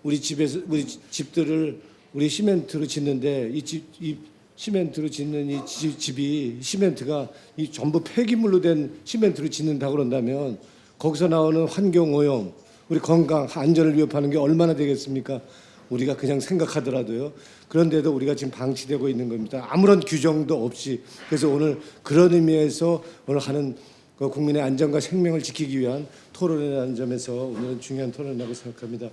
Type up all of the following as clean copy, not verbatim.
우리 집에서 우리 집들을 우리 시멘트로 짓는데 이 시멘트로 짓는 집이 시멘트가 이 전부 폐기물로 된 시멘트로 짓는다 그런다면 거기서 나오는 환경 오염, 우리 건강 안전을 위협하는 게 얼마나 되겠습니까? 우리가 그냥 생각하더라도요. 그런데도 우리가 지금 방치되고 있는 겁니다. 아무런 규정도 없이. 그래서 오늘 그런 의미에서 오늘 하는 그 국민의 안전과 생명을 지키기 위한 토론이라는 점에서 오늘은 중요한 토론이라고 생각합니다.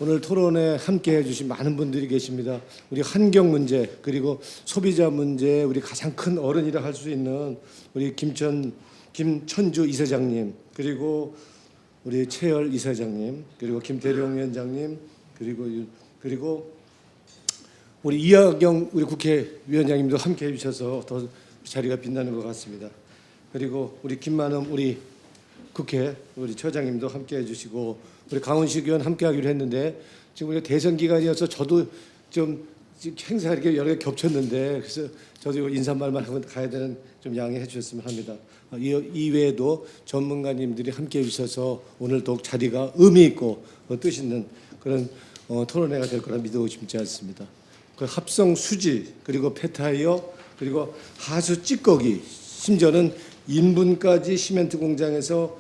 오늘 토론에 함께해 주신 많은 분들이 계십니다. 우리 환경 문제 그리고 소비자 문제 우리 가장 큰 어른이라 할 수 있는 우리 김천주 이사장님 그리고 우리 최열 이사장님 그리고 김대룡 위원장님 그리고 우리 이하경 우리 국회의원장님도 함께해 주셔서 더 자리가 빛나는 것 같습니다. 그리고 우리 김만흠 우리 국회 우리 처장님도 함께해 주시고 우리 강훈식 의원 함께하기로 했는데 지금 우리가 대선 기간이어서 저도 좀 행사 이렇게 여러 개 겹쳤는데 그래서 저도 인사말만 하고 가야 되는 좀 양해해 주셨으면 합니다. 이외에도 전문가님들이 함께해 주셔서 오늘 더욱 자리가 의미 있고 뜻 있는 그런 토론회가 될 거라 믿어 싶지 않습니다. 그 합성 수지 그리고 폐타이어 그리고 하수 찌꺼기 심지어는 인분까지 시멘트 공장에서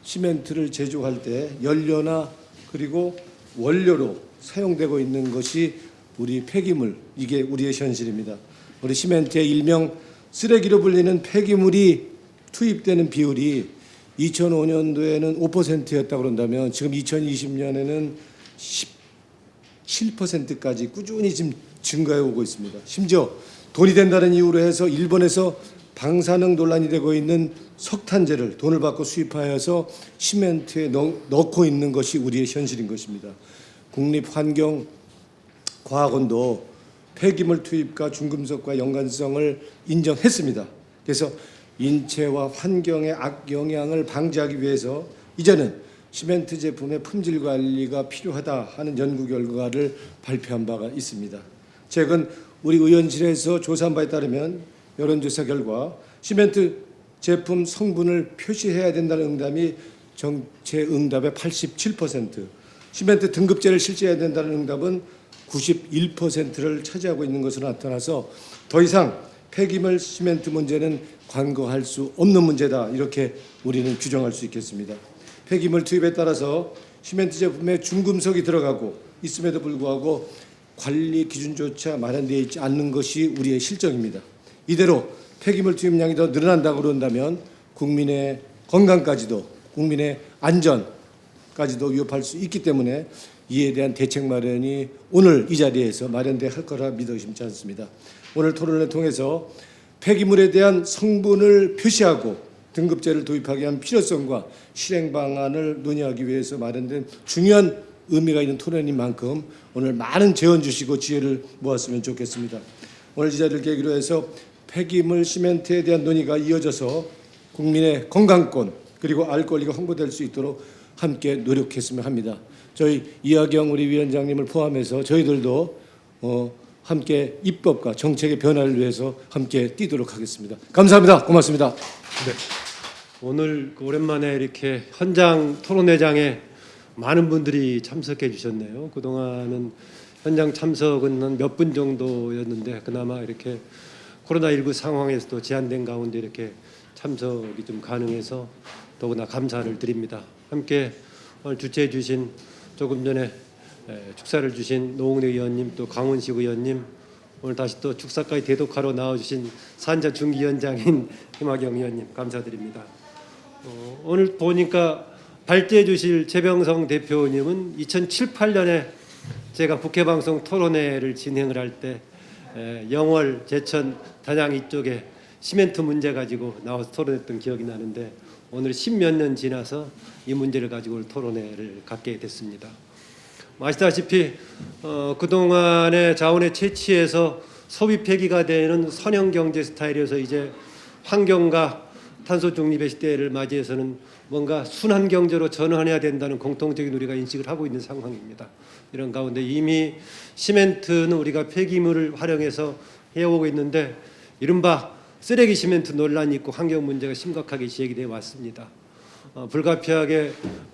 시멘트를 제조할 때 연료나 그리고 원료로 사용되고 있는 것이 우리 폐기물 이게 우리의 현실입니다. 우리 시멘트의 일명 쓰레기로 불리는 폐기물이 투입되는 비율이 2005년도에는 5%였다고 그런다면 지금 2020년에는 17%까지 꾸준히 지금 증가해 오고 있습니다. 심지어 돈이 된다는 이유로 해서 일본에서 방사능 논란이 되고 있는 석탄재를 돈을 받고 수입하여서 시멘트에 넣고 있는 것이 우리의 현실인 것입니다. 국립환경과학원도 폐기물 투입과 중금속과 연관성을 인정했습니다. 그래서 인체와 환경의 악영향을 방지하기 위해서 이제는 시멘트 제품의 품질 관리가 필요하다 하는 연구 결과를 발표한 바가 있습니다. 최근 우리 의원실에서 조사한 바에 따르면 여론조사 결과 시멘트 제품 성분을 표시해야 된다는 응답이 전체 응답의 87%, 시멘트 등급제를 실시해야 된다는 응답은 91%를 차지하고 있는 것으로 나타나서 더 이상 폐기물 시멘트 문제는 관거할 수 없는 문제다 이렇게 우리는 규정할 수 있겠습니다. 폐기물 투입에 따라서 시멘트 제품에 중금속이 들어가고 있음에도 불구하고 관리 기준조차 마련되어 있지 않는 것이 우리의 실정입니다. 이대로 폐기물 투입량이 더 늘어난다고 그런다면 국민의 건강까지도 국민의 안전까지도 위협할 수 있기 때문에 이에 대한 대책 마련이 오늘 이 자리에서 마련돼야 할 거라 믿어 의심치 않습니다. 오늘 토론을 통해서 폐기물에 대한 성분을 표시하고 등급제를 도입하기 위한 필요성과 실행 방안을 논의하기 위해서 마련된 중요한 의미가 있는 토론인 만큼 오늘 많은 제언 주시고 지혜를 모았으면 좋겠습니다. 오늘 이 자리를 계기로 해서 폐기물 시멘트에 대한 논의가 이어져서 국민의 건강권 그리고 알 권리가 홍보될 수 있도록 함께 노력했으면 합니다. 저희 이하경 우리 위원장님을 포함해서 저희들도 함께 입법과 정책의 변화를 위해서 함께 뛰도록 하겠습니다. 감사합니다. 고맙습니다. 네. 오늘 오랜만에 이렇게 현장 토론회장에 많은 분들이 참석해 주셨네요. 그동안은 현장 참석은 한 몇 분 정도였는데 그나마 이렇게 코로나19 상황에서도 제한된 가운데 이렇게 참석이 좀 가능해서 더구나 감사를 드립니다. 함께 오늘 주최해 주신 조금 전에 축사를 주신 노웅래 의원님 또 강훈식 의원님 오늘 다시 또 축사까지 대독하러 나와주신 산자 중기위원장인 김학영 의원님 감사드립니다. 오늘 보니까 발제해 주실 최병성 대표님은 2007, 8년에 제가 국회방송 토론회를 진행을 할 때 영월, 제천, 단양 이쪽에 시멘트 문제 가지고 나와서 토론했던 기억이 나는데 오늘 10몇 년 지나서 이 문제를 가지고 토론회를 갖게 됐습니다. 아시다시피 그동안의 자원의 채취에서 소비 폐기가 되는 선형 경제 스타일에서 이제 환경과 탄소 중립의 시대를 맞이해서는 뭔가 순환 경제로 전환해야 된다는 공통적인 우리가 인식을 하고 있는 상황입니다. 이런 가운데 이미 시멘트는 우리가 폐기물을 활용해서 해오고 있는데 이른바 쓰레기 시멘트 논란이 있고 환경 문제가 심각하게 제기되어 왔습니다. 불가피하게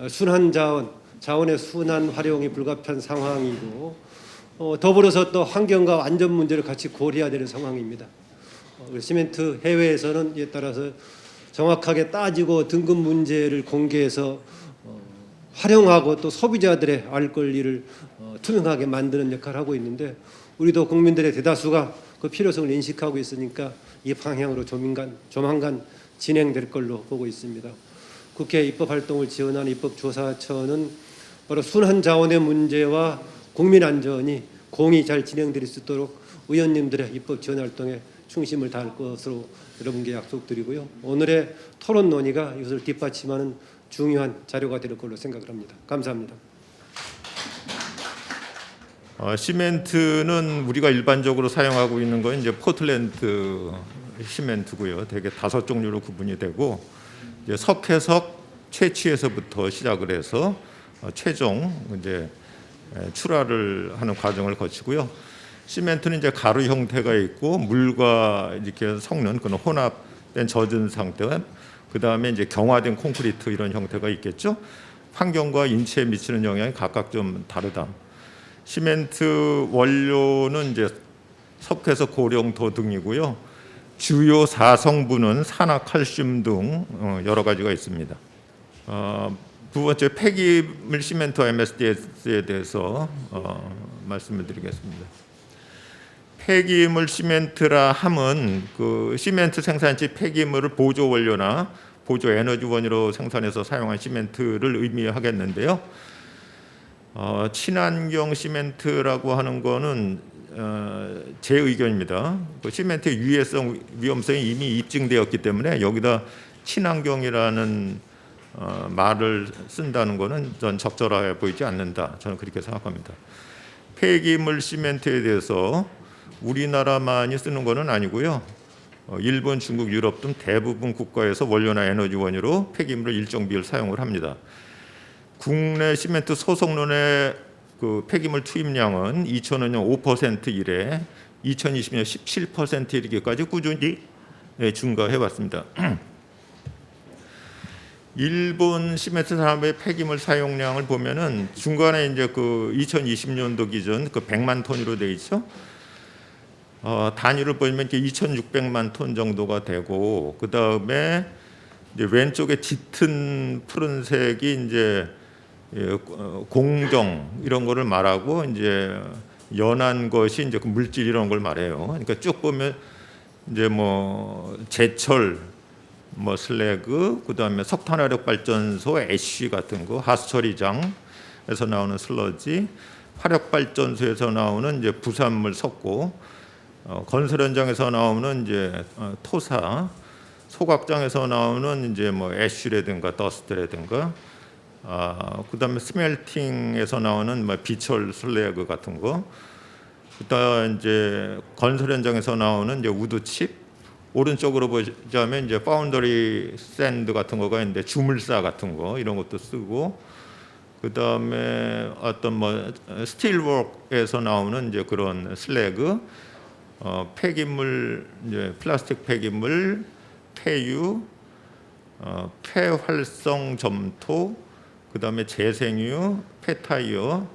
순환 자원 자원의 순환 활용이 불가피한 상황이고 더불어서 또 환경과 안전 문제를 같이 고려해야 되는 상황입니다. 시멘트 해외에서는 이에 따라서 정확하게 따지고 등급 문제를 공개해서 활용하고 또 소비자들의 알 권리를 투명하게 만드는 역할을 하고 있는데 우리도 국민들의 대다수가 그 필요성을 인식하고 있으니까 이 방향으로 조만간 진행될 걸로 보고 있습니다. 국회 입법활동을 지원하는 입법조사처는 바로 순환 자원의 문제와 국민 안전이 공히 잘 진행될 수 있도록 의원님들의 입법 지원 활동에 충심을 다할 것으로 여러분께 약속드리고요. 오늘의 토론 논의가 이것을 뒷받침하는 중요한 자료가 될 걸로 생각을 합니다. 감사합니다. 시멘트는 우리가 일반적으로 사용하고 있는 건 이제 포틀랜드 시멘트고요. 대개 5종류로 구분이 되고 이제 석회석 채취에서부터 시작을 해서 최종 이제 출하를 하는 과정을 거치고요. 시멘트는 이제 가루 형태가 있고 물과 이렇게 섞는 그런 혼합된 젖은 상태와 그 다음에 이제 경화된 콘크리트 이런 형태가 있겠죠. 환경과 인체에 미치는 영향이 각각 좀 다르다. 시멘트 원료는 이제 석회석, 고령토 등이고요. 주요 4성분은 산화, 칼슘 등 여러 가지가 있습니다. 두 번째 폐기물 시멘트와 MSDS에 대해서 말씀을 드리겠습니다. 폐기물 시멘트라 함은 그 시멘트 생산지 폐기물을 보조 원료나 보조 에너지원으로 생산해서 사용한 시멘트를 의미하겠는데요. 친환경 시멘트라고 하는 거는 제 의견입니다. 그 시멘트의 유해성, 위험성이 이미 입증되었기 때문에 여기다 친환경이라는 말을 쓴다는 거는 전 적절해 보이지 않는다. 저는 그렇게 생각합니다. 폐기물 시멘트에 대해서 우리나라만이 쓰는 거는 아니고요. 일본, 중국, 유럽 등 대부분 국가에서 원료나 에너지원으로 폐기물을 일정 비율 사용을 합니다. 국내 시멘트 소속론의 그 폐기물 투입량은 2005년 5% 이래 2020년 17% 이르기까지 꾸준히 증가해 왔습니다. 일본 시멘트 산업의 폐기물 사용량을 보면은 중간에 이제 그 2020년도 기준 그 100만 톤으로 돼 있죠. 단위를 보면 이제 2,600만 톤 정도가 되고 그 다음에 이제 왼쪽에 짙은 푸른색이 이제 공정 이런 거를 말하고 이제 연한 것이 이제 그 물질 이런 걸 말해요. 그러니까 쭉 보면 이제 뭐 제철, 뭐 슬래그, 그 다음에 석탄화력 발전소 애쉬 같은 거, 하수처리장에서 나오는 슬러지, 화력 발전소에서 나오는 이제 부산물 석고, 건설 현장에서 나오는 이제 토사, 소각장에서 나오는 이제 뭐 애쉬라든가 더스트라든가, 그다음에 스멜팅에서 나오는 뭐 비철 슬래그 같은 거, 그다음 이제 건설 현장에서 나오는 이제 우드칩, 오른쪽으로 보자면 이제 파운더리 샌드 같은 거가 있는데 주물사 같은 거 이런 것도 쓰고, 그다음에 어떤 뭐 스틸워크에서 나오는 이제 그런 슬래그, 폐기물 이제 플라스틱 폐기물, 폐유, 폐활성 점토, 그다음에 재생유, 폐타이어,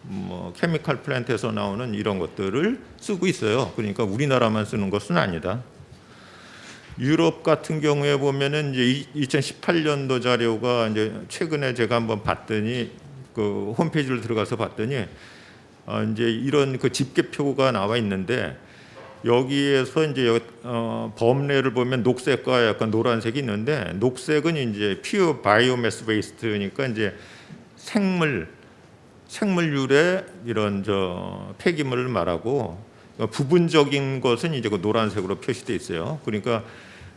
뭐 케미칼 플랜트에서 나오는 이런 것들을 쓰고 있어요. 그러니까 우리나라만 쓰는 것은 아니다. 유럽 같은 경우에 보면은 이제 2018년도 자료가 이제 최근에 제가 한번 봤더니 그 홈페이지를 들어가서 봤더니 이제 이런 그 집계표가 나와 있는데 여기에서 이제 범례를 보면 녹색과 약간 노란색이 있는데 녹색은 이제 피어 바이오매스 웨이스트니까 이제 생물유래 이런 폐기물을 말하고 부분적인 것은 이제 그 노란색으로 표시돼 있어요. 그러니까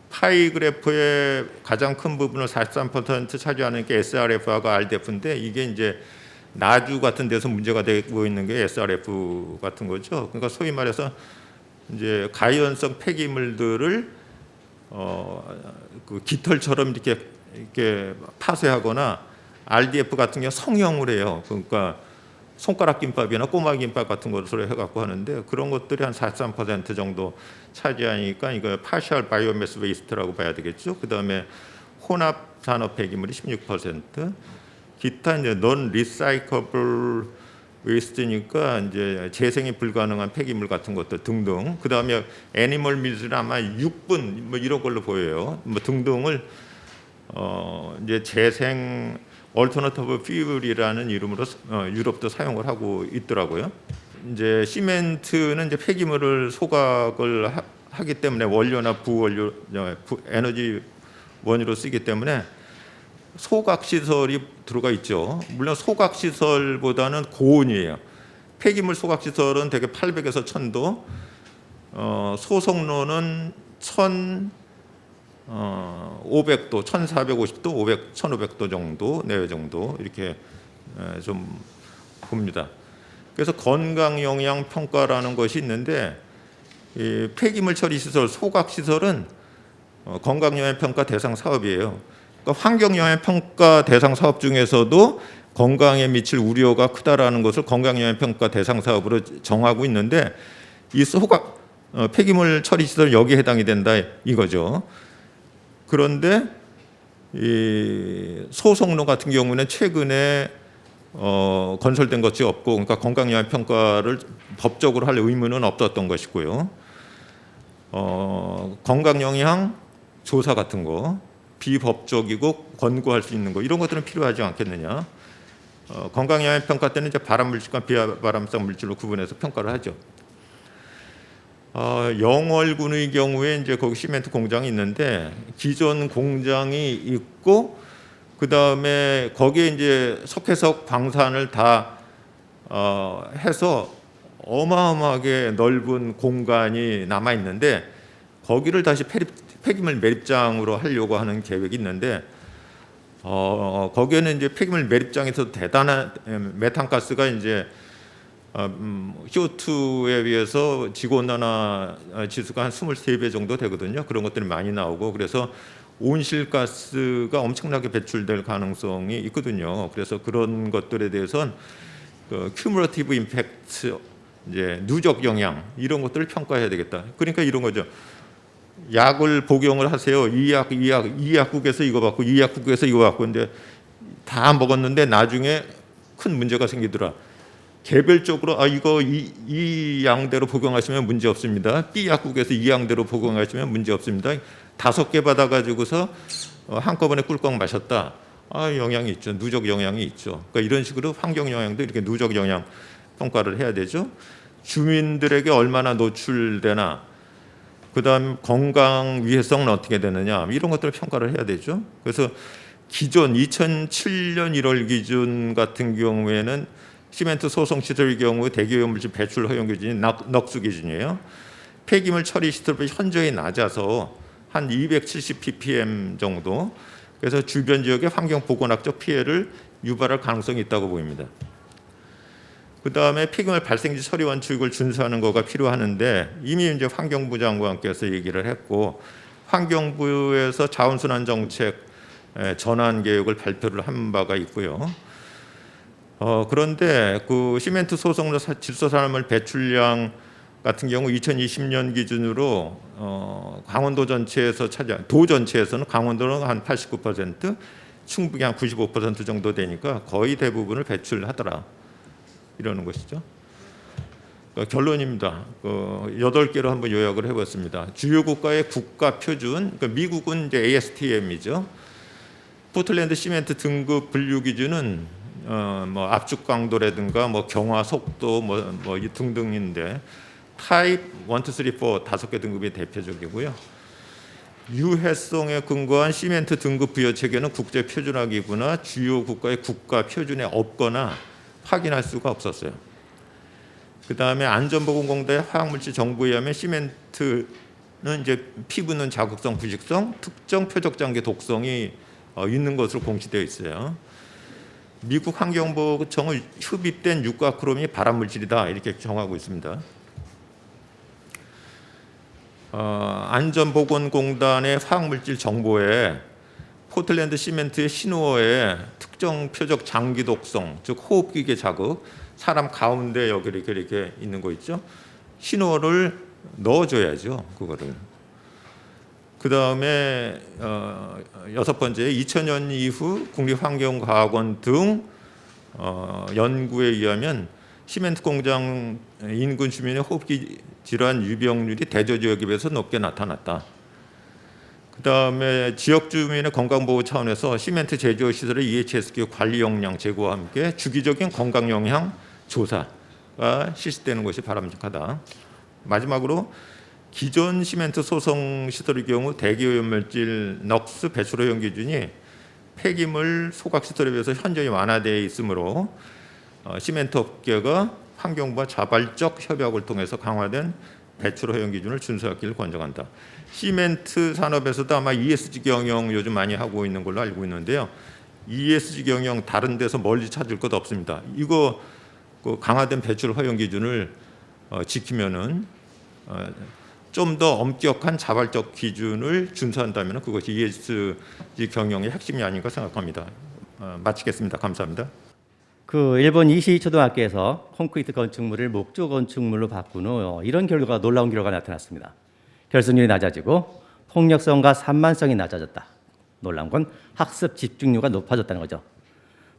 파이 그래프의 가장 큰 부분을 43% 차지하는 게 SRF하고 RDF인데 이게 이제 나주 같은 데서 문제가 되고 있는 게 SRF 같은 거죠. 그러니까 소위 말해서 이제 가연성 폐기물들을 그 깃털처럼 이렇게 파쇄하거나 RDF 같은 경우 성형을 해요. 그러니까 손가락 김밥이나 꼬마 김밥 같은 것으로 해갖고 하는데 그런 것들이 한 43% 정도 차지하니까 이거 파셜 바이오매스 웨이스트라고 봐야 되겠죠. 그 다음에 혼합 산업 폐기물이 16%, 기타 이제 non recyclable waste니까 이제 재생이 불가능한 폐기물 같은 것들 등등. 그 다음에 애니멀 밀즈는 아마 6분 뭐 이런 걸로 보여요. 뭐 등등을 이제 재생 얼터너티브 퓨얼이라는 이름으로 유럽도 사용을 하고 있더라고요. 이제 시멘트는 이제 폐기물을 소각을 하기 때문에 원료나 부원료, 에너지 원료로 쓰기 때문에 소각 시설이 들어가 있죠. 물론 소각 시설보다는 고온이에요. 폐기물 소각 시설은 대개 800에서 1000도, 소속로는 1500도, 1450도, 500, 1500도 정도, 내외 정도 이렇게 좀 봅니다. 그래서 건강 영향 평가라는 것이 있는데 이 폐기물 처리 시설, 소각 시설은 건강 영향 평가 대상 사업이에요. 그러니까 환경 영향 평가 대상 사업 중에서도 건강에 미칠 우려가 크다라는 것을 건강 영향 평가 대상 사업으로 정하고 있는데 이 소각 폐기물 처리 시설 여기에 해당이 된다 이거죠. 그런데 이 소속로 같은 경우는 최근에 건설된 것이 없고, 그러니까 건강 영향 평가를 법적으로 할 의무는 없었던 것이고요. 건강 영향 조사 같은 거 비법적이고 권고할 수 있는 거 이런 것들은 필요하지 않겠느냐. 건강 영향 평가 때는 이제 발암 물질과 비발암성 물질로 구분해서 평가를 하죠. 영월군의 경우에 이제 거기 시멘트 공장이 있는데 기존 공장이 있고 그 다음에 거기에 이제 석회석 광산을 다 해서 어마어마하게 넓은 공간이 남아 있는데 거기를 다시 폐기물 매립장으로 하려고 하는 계획이 있는데 거기에는 이제 폐기물 매립장에서 대단한 메탄가스가 이제 CO2에 비해서 지구온난화 지수가 한 23배 정도 되거든요. 그런 것들이 많이 나오고 그래서 온실가스가 엄청나게 배출될 가능성이 있거든요. 그래서 그런 것들에 대해서는 큐뮬러티브 임팩트, 이제 누적 영향 이런 것들을 평가해야 되겠다. 그러니까 이런 거죠. 약을 복용을 하세요. 이 약국에서 이거 받고 이 약국에서 이거 받고 근데 다 먹었는데 나중에 큰 문제가 생기더라. 개별적으로 이거 이 양대로 복용하시면 문제 없습니다. B 약국에서 이 양대로 복용하시면 문제 없습니다. 5개 받아가지고서 한꺼번에 꿀꺽 마셨다. 영향이 있죠. 누적 영향이 있죠. 그러니까 이런 식으로 환경 영향도 이렇게 누적 영향 평가를 해야 되죠. 주민들에게 얼마나 노출되나. 그다음 건강 위해성은 어떻게 되느냐 이런 것들을 평가를 해야 되죠. 그래서 기존 2007년 1월 기준 같은 경우에는 시멘트 소송 시설의 경우 대기오염물질 배출 허용 기준이 넉수 기준이에요. 폐기물 처리 시설비 현저히 낮아서 한 270 ppm 정도. 그래서 주변 지역의 환경 보건학적 피해를 유발할 가능성이 있다고 보입니다. 그 다음에 폐기물 발생지 처리 원칙을 준수하는 거가 필요하는데 이미 이제 환경부 장관께서 얘기를 했고 환경부에서 자원순환 정책 전환 계획을 발표를 한 바가 있고요. 그런데 그 시멘트 소속로 질소산화물 배출량 같은 경우 2020년 기준으로 강원도 전체에서 도 전체에서는 강원도는 한 89%, 충북이 한 95% 정도 되니까 거의 대부분을 배출하더라. 이러는 것이죠. 결론입니다. 8개로 한번 요약을 해봤습니다. 주요 국가의 국가 표준, 그러니까 미국은 이제 ASTM이죠. 포틀랜드 시멘트 등급 분류 기준은 뭐 압축 강도라든가 뭐 경화 속도 뭐 등등인데 타입 1, 2, 3, 4 5개 등급이 대표적이고요. 유해성에 근거한 시멘트 등급 부여 체계는 국제 표준화기구나 주요 국가의 국가 표준에 없거나 확인할 수가 없었어요. 그 다음에 안전보건공단의 화학물질 정보에 의하면 시멘트는 이제 피부는 자극성, 부식성, 특정 표적장계 독성이 있는 것으로 공시되어 있어요. 미국 환경보건청은 흡입된 유가 크롬이 발암물질이다 이렇게 정하고 있습니다. 안전보건공단의 화학물질 정보에 포틀랜드 시멘트의 신호어에 특정 표적 장기 독성, 즉 호흡기계 자극, 사람 가운데 여기 이렇게 있는 거 있죠. 신호를 넣어줘야죠, 그거를. 그다음에 여섯 번째 2000년 이후 국립환경과학원 등 연구에 의하면 시멘트 공장 인근 주민의 호흡기 질환 유병률이 대저 지역에 비해서 높게 나타났다. 그다음에 지역 주민의 건강 보호 차원에서 시멘트 제조 시설의 EHS 관리 역량 제고와 함께 주기적인 건강 영향 조사가 실시되는 것이 바람직하다. 마지막으로 기존 시멘트 소성 시설의 경우 대기오염물질 넉스 배출 허용 기준이 폐기물 소각 시설에 비해서 현저히 완화되어 있으므로 시멘트 업계가 환경부와 자발적 협약을 통해서 강화된 배출 허용 기준을 준수하기를 권장한다. 시멘트 산업에서도 아마 ESG 경영 요즘 많이 하고 있는 걸로 알고 있는데요. ESG 경영 다른 데서 멀리 찾을 것 없습니다. 이거 그 강화된 배출 허용 기준을 지키면은 좀 더 엄격한 자발적 기준을 준수한다면 그것이 ESG 경영의 핵심이 아닌가 생각합니다. 마치겠습니다. 감사합니다. 그 일본 이시이 초등학교에서 콘크리트 건축물을 목조 건축물로 바꾼 후 이런 결과가 놀라운 결과가 나타났습니다. 결승률이 낮아지고 폭력성과 산만성이 낮아졌다. 놀라운 건 학습 집중률가 높아졌다는 거죠.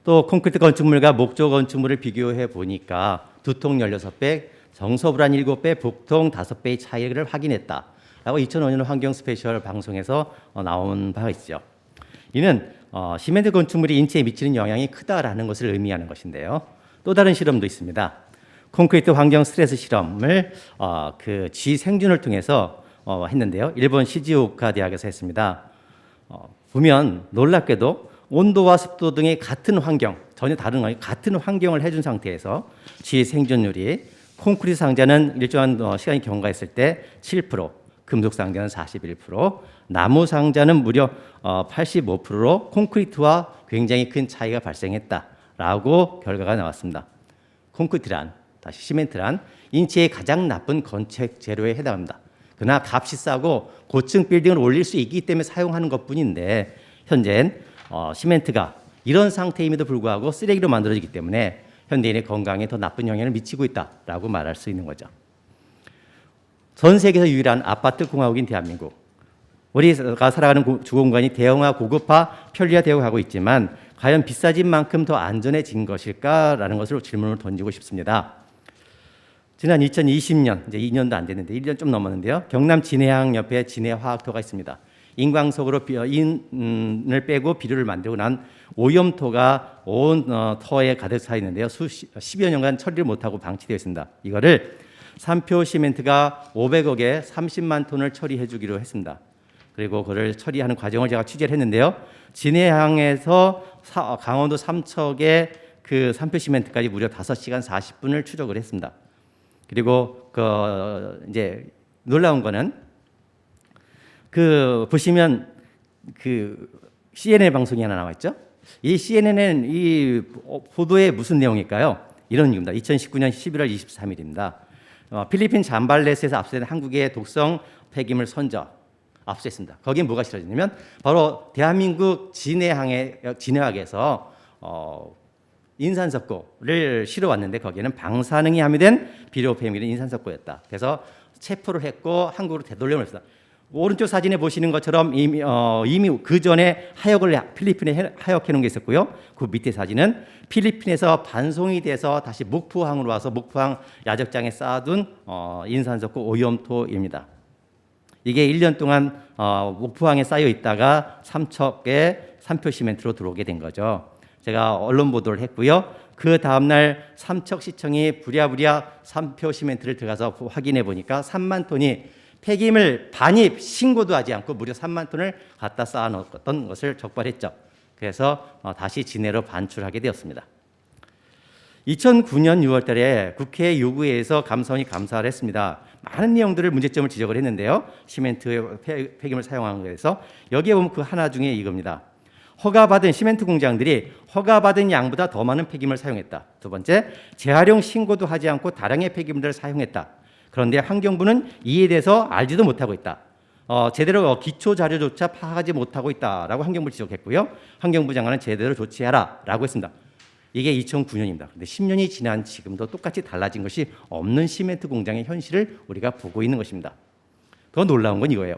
또 콘크리트 건축물과 목조 건축물을 비교해 보니까 두통 16배, 정서불안 7배, 복통 5배의 차이를 확인했다라고 2005년 환경 스페셜 방송에서 나온 바가 있죠. 이는 시멘트 건축물이 인체에 미치는 영향이 크다라는 것을 의미하는 것인데요. 또 다른 실험도 있습니다. 콘크리트 환경 스트레스 실험을 그 쥐 생존을 통해서 했는데요. 일본 시즈오카 대학에서 했습니다. 보면 놀랍게도 온도와 습도 등의 같은 환경, 전혀 다른 같은 환경을 해준 상태에서 쥐 생존율이 콘크리트 상자는 일정한 시간이 경과했을 때 7%, 금속 상자는 41%, 나무 상자는 무려 85%로 콘크리트와 굉장히 큰 차이가 발생했다라고 결과가 나왔습니다. 콘크리트란, 다시 시멘트란 인체에 가장 나쁜 건축 재료에 해당합니다. 그러나 값이 싸고 고층 빌딩을 올릴 수 있기 때문에 사용하는 것뿐인데 현재는 시멘트가 이런 상태임에도 불구하고 쓰레기로 만들어지기 때문에 현대인의 건강에 더 나쁜 영향을 미치고 있다라고 말할 수 있는 거죠. 전 세계에서 유일한 아파트 공화국인 대한민국. 우리가 살아가는 주거공간이 대형화, 고급화, 편리화되어 가고 있지만 과연 비싸진 만큼 더 안전해진 것일까라는 것을 질문을 던지고 싶습니다. 지난 2020년, 이제 2년도 안 됐는데 1년 좀 넘었는데요. 경남 진해항 옆에 진해화학토가 있습니다. 인광석으로 인을 빼고 비료를 만들고 난 오염토가 온 터에 가득 차 있는데요. 10여 년간 처리를 못하고 방치되어 있습니다. 이거를 삼표 시멘트가 500억에 30만 톤을 처리해 주기로 했습니다. 그리고 그걸 처리하는 과정을 제가 취재를 했는데요. 진해항에서 강원도 삼척의 그 삼표 시멘트까지 무려 5시간 40분을 추적을 했습니다. 그리고 이제 놀라운 거는 보시면 CNN 방송이 하나 나와 있죠. 이 CNN은 이 보도에 무슨 내용일까요? 이런 얘기입니다. 2019년 11월 23일입니다. 필리핀 잠발레스에서 압수된 한국의 독성 폐기물 선저 압수했습니다. 거기에 뭐가 실어지냐면 바로 대한민국 진해항에서 인산석고를 실어왔는데 거기에는 방사능이 함유된 비료 폐기물인 인산석고였다. 그래서 체포를 했고 한국으로 되돌려보냈습니다. 오른쪽 사진에 보시는 것처럼 이미 그 전에 필리핀에 하역해 놓은 게 있었고요. 그 밑에 사진은 필리핀에서 반송이 돼서 다시 목포항으로 와서 목포항 야적장에 쌓아둔 인산석고 오염토입니다. 이게 1년 동안 목포항에 쌓여 있다가 삼척에 삼표 시멘트로 들어오게 된 거죠. 제가 언론 보도를 했고요. 그 다음날 삼척시청이 부랴부랴 삼표 시멘트를 들어가서 확인해 보니까 3만 톤이 폐기물 반입 신고도 하지 않고 무려 3만 톤을 갖다 쌓아놓았던 것을 적발했죠. 그래서 다시 진해로 반출하게 되었습니다. 2009년 6월 달에 국회 요구회에서 감사원이 감사를 했습니다. 많은 내용들을 문제점을 지적을 했는데요. 시멘트 폐기물 사용한 것에서 여기에 보면 그 하나 중에 이겁니다. 허가받은 시멘트 공장들이 허가받은 양보다 더 많은 폐기물을 사용했다. 두 번째, 재활용 신고도 하지 않고 다량의 폐기물을 사용했다. 그런데 환경부는 이에 대해서 알지도 못하고 있다. 제대로 기초 자료조차 파악하지 못하고 있다라고 환경부를 지적했고요. 환경부 장관은 제대로 조치하라라고 했습니다. 이게 2009년입니다. 그런데 10년이 지난 지금도 똑같이 달라진 것이 없는 시멘트 공장의 현실을 우리가 보고 있는 것입니다. 더 놀라운 건 이거예요.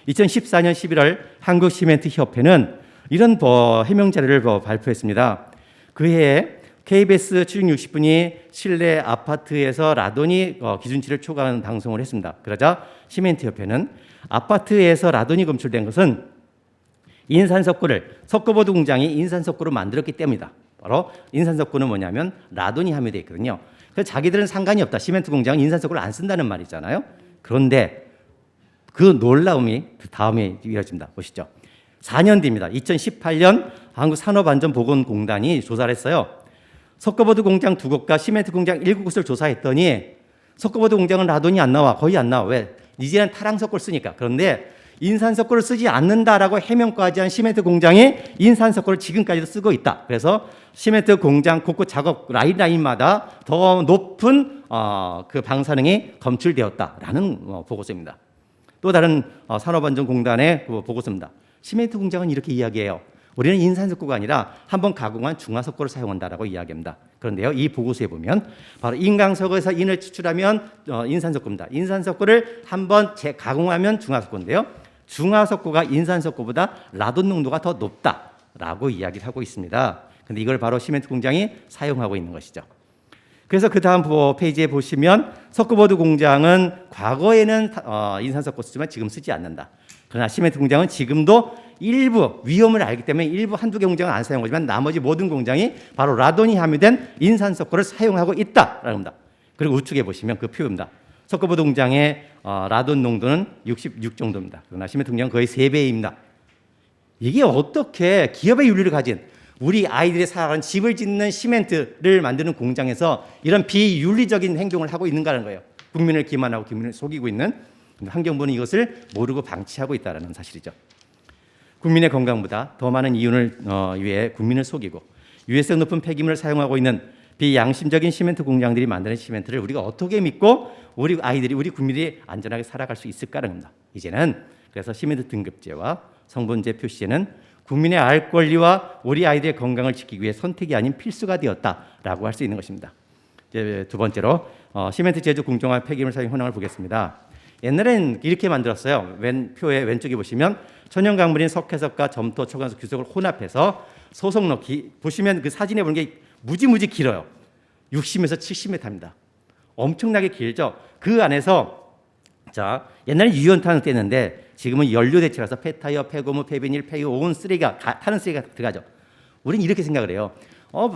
2014년 11월 한국시멘트협회는 이런 해명 자료를 발표했습니다. 그해에 KBS 추정 60분이 실내 아파트에서 라도니 기준치를 초과하는 방송을 했습니다. 그러자 시멘트협회는 아파트에서 라도니 검출된 것은 인산석고를 석고보드 공장이 인산석고로 만들었기 때문이다. 바로 인산석고는 뭐냐면 라돈이 함유되어 있거든요. 그래서 자기들은 상관이 없다. 시멘트 공장은 인산석고를 안 쓴다는 말이잖아요. 그런데 그 놀라움이 다음에 이어집니다. 보시죠. 4년 뒤입니다. 2018년 한국산업안전보건공단이 조사를 했어요. 석고보드 공장 2곳과 시멘트 공장 7곳을 조사했더니 석고보드 공장은 라돈이 안 나와. 거의 안 나와. 왜? 이제는 타랑석고를 쓰니까. 그런데 인산석고를 쓰지 않는다라고 해명까지 한 시멘트 공장이 인산석고를 지금까지도 쓰고 있다. 그래서 시멘트 공장 곳곳 작업 라인마다 더 높은 그 방사능이 검출되었다라는 보고서입니다. 또 다른 산업안전공단의 그 보고서입니다. 시멘트 공장은 이렇게 이야기해요. 우리는 인산석고가 아니라 한번 가공한 중화석고를 사용한다라고 이야기합니다. 그런데요, 이 보고서에 보면 바로 인강석에서 인을 추출하면 인산석고입니다. 인산석고를 한번 재가공하면 중화석고인데요. 중화석고가 인산석고보다 라돈 농도가 더 높다라고 이야기를 하고 있습니다. 그런데 이걸 바로 시멘트 공장이 사용하고 있는 것이죠. 그래서 그 다음 페이지에 보시면 석고보드 공장은 과거에는 인산석고 쓰지만 지금 쓰지 않는다. 그러나 시멘트 공장은 지금도 일부 위험을 알기 때문에 일부 한두 개 공장은 안 사용하지만 나머지 모든 공장이 바로 라돈이 함유된 인산석고를 사용하고 있다라는 겁니다. 그리고 우측에 보시면 그 표입니다. 석고보드 공장의 라돈 농도는 66 정도입니다. 그러나 시멘트 공장은 거의 3배입니다. 이게 어떻게 기업의 윤리를 가진 우리 아이들이 살아가는 집을 짓는 시멘트를 만드는 공장에서 이런 비윤리적인 행동을 하고 있는가라는 거예요. 국민을 기만하고 국민을 속이고 있는 환경부는 이것을 모르고 방치하고 있다는 사실이죠. 국민의 건강보다 더 많은 이윤을 위해 국민을 속이고 유해성 높은 폐기물을 사용하고 있는 비양심적인 시멘트 공장들이 만드는 시멘트를 우리가 어떻게 믿고 우리 아이들이 우리 국민들이 안전하게 살아갈 수 있을까라는 겁니다. 이제는 그래서 시멘트 등급제와 성분제 표시제는 국민의 알 권리와 우리 아이들의 건강을 지키기 위해 선택이 아닌 필수가 되었다라고 할 수 있는 것입니다. 이제 두 번째로 시멘트 제조 공정화 폐기물 사용 현황을 보겠습니다. 옛날엔 이렇게 만들었어요. 표의 왼쪽에 보시면 천연 강물인 석회석과 점토, 초강석, 규석을 혼합해서 소속로 보시면 그 사진에 보는 게 무지무지 길어요. 60에서 70m입니다. 엄청나게 길죠. 그 안에서 자 옛날에 유연탄을 떼는데 지금은 연료 대체라서 폐타이어, 폐고무, 폐비닐, 폐유, 온 쓰레기가 타는 쓰레기가 들어가죠. 우리는 이렇게 생각을 해요.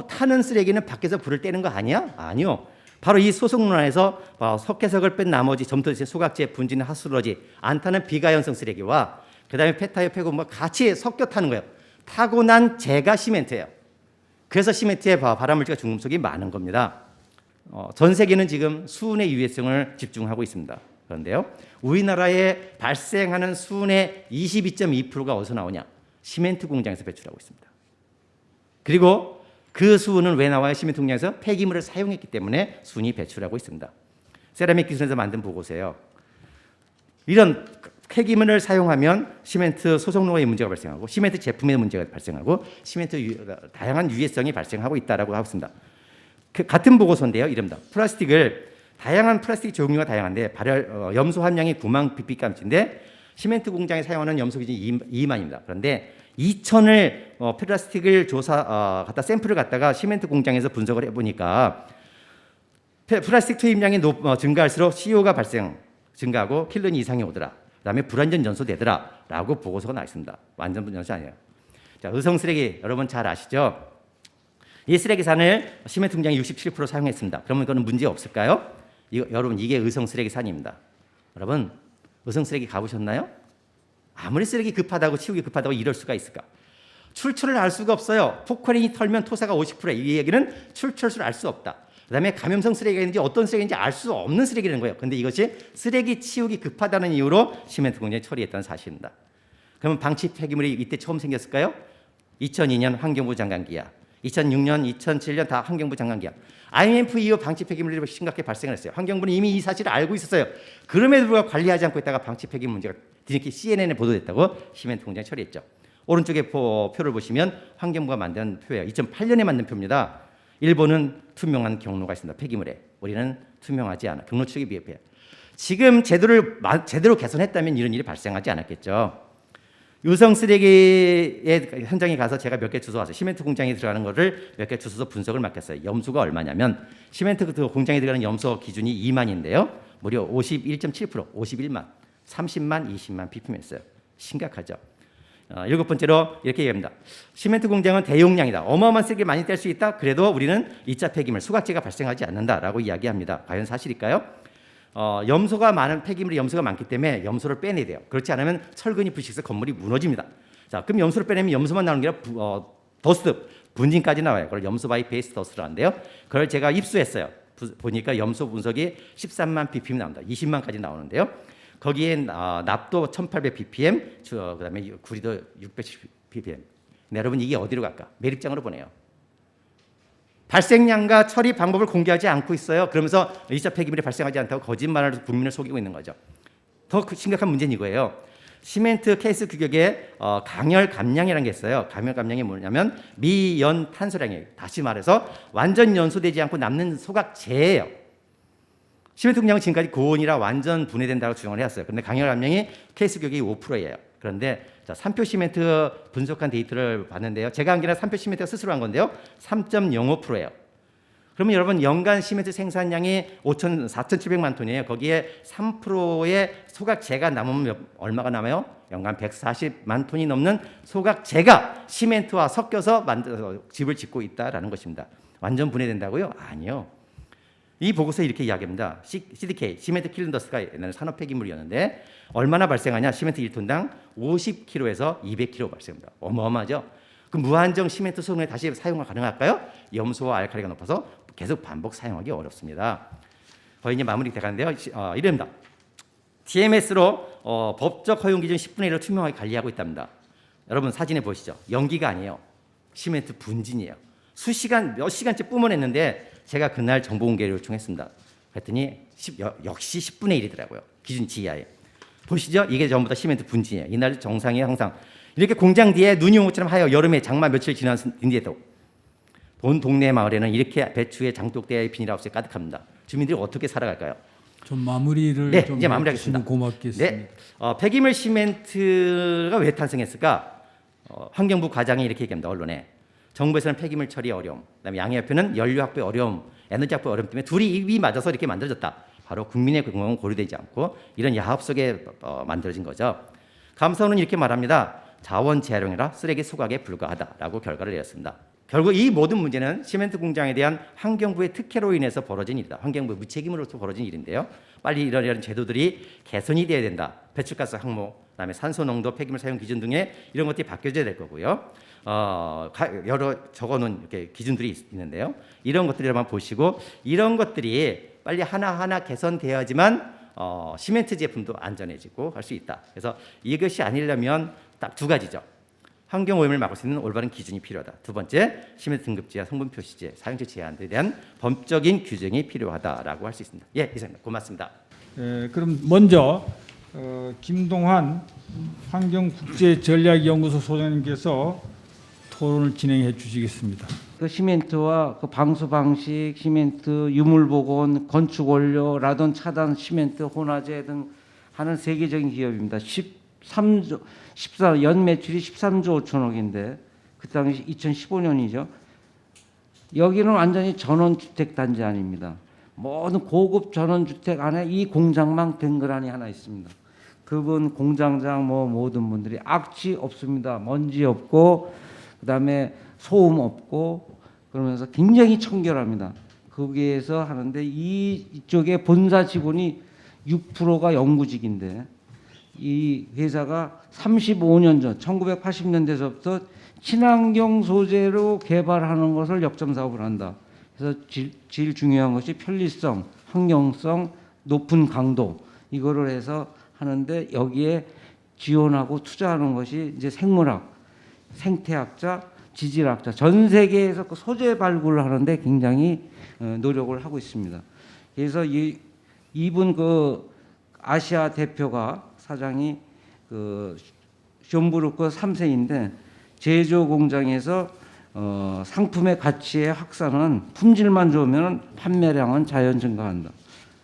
타는 쓰레기는 밖에서 불을 떼는 거 아니야? 아니요. 바로 이 소속로 안에서 석회석을 뺀 나머지 점토 대신 소각제, 분진, 하수러지 안 타는 비가연성 쓰레기와 그다음에 폐타이어, 폐고무가 같이 섞여 타는 거예요. 타고 난 재가 시멘트예요. 그래서 시멘트에 발암물질과 중금속이 많은 겁니다. 전 세계는 지금 수은의 유해성을 집중하고 있습니다. 그런데요, 우리나라에 발생하는 수은의 22.2%가 어디서 나오냐? 시멘트 공장에서 배출하고 있습니다. 그리고 그 수은은 왜 나와요? 시멘트 공장에서 폐기물을 사용했기 때문에 수은이 배출하고 있습니다. 세라믹 기술에서 만든 보고서예요. 이런 폐기물을 사용하면 시멘트 소속로의 문제가 발생하고 시멘트 제품의 문제가 발생하고 시멘트 다양한 유해성이 발생하고 있다라고 하고 있습니다. 같은 보고서인데요. 이릅니다. 다양한 플라스틱 종류가 다양한데 염소 함량이 9만 ppm인데 시멘트 공장에 사용하는 염소 기준이 2만입니다. 그런데 2,000을 플라스틱을 갖다 샘플을 갖다가 시멘트 공장에서 분석을 해보니까 플라스틱 투입량이 증가할수록 CO가 증가하고 킬로니 이상이 오더라. 그다음에 불완전 연소되더라라고 보고서가 나와 있습니다. 완전 연소 아니에요. 자, 의성 쓰레기 여러분 잘 아시죠? 이 쓰레기산을 시멘트 공장이 67% 사용했습니다. 그러면 이거는 문제 없을까요? 여러분 이게 의성 쓰레기산입니다. 여러분 의성 쓰레기 가보셨나요? 아무리 쓰레기 급하다고 치우기 급하다고 이럴 수가 있을까? 출처를 알 수가 없어요. 포크레인이 털면 토사가 50%에 이 얘기는 출처를 알 수 없다. 그다음에 감염성 쓰레기가 있는지 어떤 쓰레기인지 알 수 없는 쓰레기라는 거예요. 그런데 이것이 쓰레기 치우기 급하다는 이유로 시멘트 공장에 처리했다는 사실입니다. 그러면 방치 폐기물이 이때 처음 생겼을까요? 2002년 환경부 장관 기약, 2006년, 2007년 다 환경부 장관 기약. IMF 이후 방치 폐기물이 심각하게 발생을 했어요. 환경부는 이미 이 사실을 알고 있었어요. 그럼에도 불구하고 관리하지 않고 있다가 방치 폐기물 문제가 뒤늦게 CNN에 보도됐다고 시멘트 공장에 처리했죠. 오른쪽에 표를 보시면 환경부가 만든 표예요. 2008년에 만든 표입니다. 일본은 투명한 경로가 있습니다. 폐기물에. 우리는 투명하지 않아. 경로 추적에 미흡해요. 지금 제도를 제대로 개선했다면 이런 일이 발생하지 않았겠죠. 유성 쓰레기의 현장에 가서 제가 몇 개 주워와서 시멘트 공장에 들어가는 거를 몇 개 주워서 분석을 맡겼어요. 염수가 얼마냐면 시멘트 그 공장에 들어가는 염소 기준이 2만인데요. 무려 51.7%, 51만, 30만, 20만 ppm였어요. 심각하죠. 7번째로 이렇게 얘기합니다. 시멘트 공장은 대용량이다. 어마어마한 쓰레기 많이 뗄 수 있다. 그래도 우리는 2차 폐기물, 소각재가 발생하지 않는다라고 이야기합니다. 과연 사실일까요? 염소가 많은 폐기물이 염소가 많기 때문에 염소를 빼내야 돼요. 그렇지 않으면 철근이 부식해서 건물이 무너집니다. 자, 그럼 염소를 빼내면 염소만 나오는 게 아니라 더스트, 분진까지 나와요. 그걸 염소 바이 베이스 더스트를 하는데요. 그걸 제가 입수했어요. 보니까 염소 분석이 13만 ppm 나온다. 20만까지 나오는데요. 거기에 납도 1800 ppm, 그다음에 구리도 670 ppm. 네, 여러분 이게 어디로 갈까? 매립장으로 보내요. 발생량과 처리 방법을 공개하지 않고 있어요. 그러면서 2차 폐기물이 발생하지 않다고 거짓말을 국민을 속이고 있는 거죠. 더 심각한 문제는 이거예요. 시멘트 케이스 규격에 강열 감량이라는 게 있어요. 강열 감량이 뭐냐면 미연 탄소량이에요. 다시 말해서 완전 연소되지 않고 남는 소각재예요. 시멘트 공장은 지금까지 고온이라 완전 분해된다고 주장을 해왔어요. 그런데 강열 감량이 케이스 규격이 5%예요. 그런데 자, 3표 시멘트 분석한 데이터를 봤는데요. 제가 한 게 아니라 3표 시멘트가 스스로 한 건데요. 3.05%예요. 그러면 여러분 연간 시멘트 생산량이 4,700만 톤이에요. 거기에 3%의 소각재가 남으면 얼마가 남아요? 연간 140만 톤이 넘는 소각재가 시멘트와 섞여서 집을 짓고 있다라는 것입니다. 완전 분해된다고요? 아니요. 이 보고서에 이렇게 이야기합니다. CDK, 시멘트 킬린더스가 옛날에 산업 폐기물이었는데 얼마나 발생하냐? 시멘트 1톤당 50kg에서 200kg 발생합니다. 어마어마하죠? 그럼 무한정 시멘트 소금에 다시 사용이 가능할까요? 염소와 알칼리가 높아서 계속 반복 사용하기 어렵습니다. 거의 이제 마무리 돼가는데요. 이럽니다. TMS로 법적 허용 기준 10분의 1을 투명하게 관리하고 있답니다. 여러분 사진에 보시죠. 연기가 아니에요. 시멘트 분진이에요. 수시간 몇 시간째 뿜어냈는데 제가 그날 정보 공개를 요청했습니다. 그랬더니 역시 10분의 1이더라고요. 기준치 이하에. 보시죠. 이게 전부 다 시멘트 분진이에요. 이날 정상이 항상 이렇게 공장 뒤에 눈이 온 것처럼 하여 여름에 장마 며칠 지난 뒤에도 동네 마을에는 이렇게 배추에 장독대에 비닐하우스에 가득합니다. 주민들이 어떻게 살아갈까요? 좀 마무리를 네, 좀 이제 마무리하겠습니다. 해주시면 고맙겠습니다. 네, 폐기물 시멘트가 왜 탄생했을까? 환경부 과장이 이렇게 얘기합니다. 언론에. 정부에서는 폐기물 처리 어려움, 그다음에 양해협회는 연료 확보의 어려움, 에너지 확보의 어려움 때문에 둘이 입이 맞아서 이렇게 만들어졌다. 바로 국민의 건강은 고려되지 않고 이런 야합 속에 만들어진 거죠. 감사원은 이렇게 말합니다. 자원 재활용이라 쓰레기 소각에 불과하다라고 결과를 내렸습니다. 결국 이 모든 문제는 시멘트 공장에 대한 환경부의 특혜로 인해서 벌어진 일이다. 환경부의 무책임으로서 벌어진 일인데요. 빨리 이런 제도들이 개선이 돼야 된다. 배출가스 항목, 그다음에 산소 농도, 폐기물 사용 기준 등의 이런 것들이 바뀌어져야 될 거고요. 여러 적어놓은 이렇게 기준들이 있는데요. 이런 것들을 보시고 이런 것들이 빨리 하나하나 개선되어야지만 시멘트 제품도 안전해지고 할 수 있다. 그래서 이것이 아니려면 딱 두 가지죠. 환경 오염을 막을 수 있는 올바른 기준이 필요하다. 두 번째, 시멘트 등급제와 성분 표시제, 사용처 제한에 대한 법적인 규정이 필요하다라고 할 수 있습니다. 예, 이상입니다. 고맙습니다. 그럼 먼저 김동환 환경국제전략연구소 소장님께서 토론을 진행해 주시겠습니다. 그 시멘트와 그 방수 방식, 시멘트 유물 복원, 건축 원료, 라돈 차단 시멘트 혼화제 등 하는 세계적인 기업입니다. 14 연 매출이 13조 5천억인데 그 당시 2015년이죠. 여기는 완전히 전원주택 단지 아닙니다. 모든 고급 전원주택 안에 이 공장만 댕그라니 하나 있습니다. 그분 공장장 모든 분들이 악취 없습니다. 먼지 없고 그다음에 소음 없고 그러면서 굉장히 청결합니다. 거기에서 하는데 이쪽에 본사 직원이 6%가 영구직인데 이 회사가 35년 전 1980년대서부터 친환경 소재로 개발하는 것을 역점 사업을 한다. 그래서 제일 중요한 것이 편리성, 환경성, 높은 강도 이거를 해서 하는데 여기에 지원하고 투자하는 것이 이제 생물학, 생태학자, 지질학자 전 세계에서 그 소재 발굴을 하는데 굉장히 노력을 하고 있습니다. 그래서 이분 그 아시아 대표가 사장이 그 쇼음부르크 3세인데 제조 공장에서 상품의 가치의 확산은 품질만 좋으면 판매량은 자연 증가한다.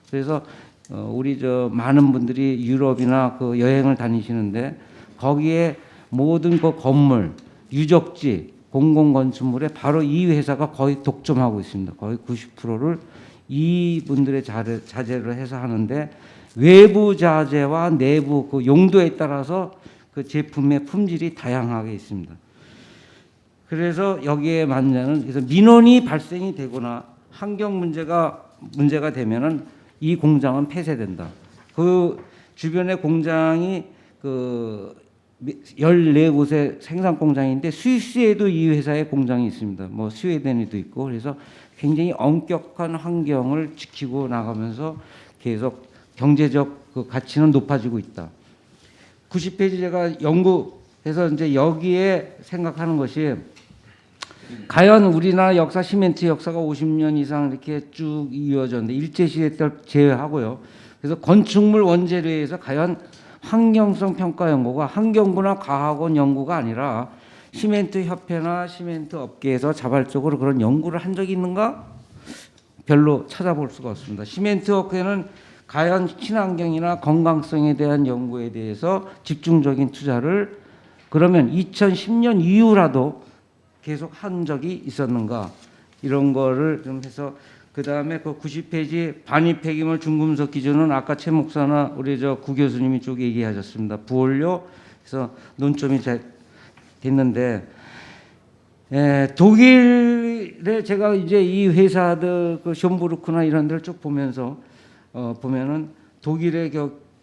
그래서 우리 많은 분들이 유럽이나 그 여행을 다니시는데 거기에 모든 그 건물, 유적지, 공공건축물에 바로 이 회사가 거의 독점하고 있습니다. 거의 90%를 이분들의 자재로 해서 하는데 외부 자재와 내부 그 용도에 따라서 그 제품의 품질이 다양하게 있습니다. 그래서 여기에 맞는 그래서 민원이 발생이 되거나 환경 문제가 되면은 이 공장은 폐쇄된다. 그 주변에 공장이 그 14곳의 생산 공장인데 스위스에도 이 회사의 공장이 있습니다. 뭐 스웨덴에도 있고 그래서 굉장히 엄격한 환경을 지키고 나가면서 계속 경제적 그 가치는 높아지고 있다. 90페이지 제가 연구해서 이제 여기에 생각하는 것이 과연 우리나라 역사 시멘트 역사가 50년 이상 이렇게 쭉 이어졌는데 일제시대 때 제외하고요. 그래서 건축물 원재료에서 과연 환경성 평가 연구가 환경부나 과학원 연구가 아니라 시멘트 협회나 시멘트 업계에서 자발적으로 그런 연구를 한 적이 있는가? 별로 찾아볼 수가 없습니다. 시멘트 업계는 과연 친환경이나 건강성에 대한 연구에 대해서 집중적인 투자를 그러면 2010년 이후라도 계속 한 적이 있었는가? 이런 거를 좀 해서 그 다음에 그 90페이지 반입 폐기물 중금속 기준은 아까 최 목사나 우리 구 교수님이 쭉 얘기하셨습니다. 부원료 그래서 논점이 됐는데 독일에 제가 이제 이 회사들 그 숀부르크나 이런 데를 쭉 보면서 보면은 독일의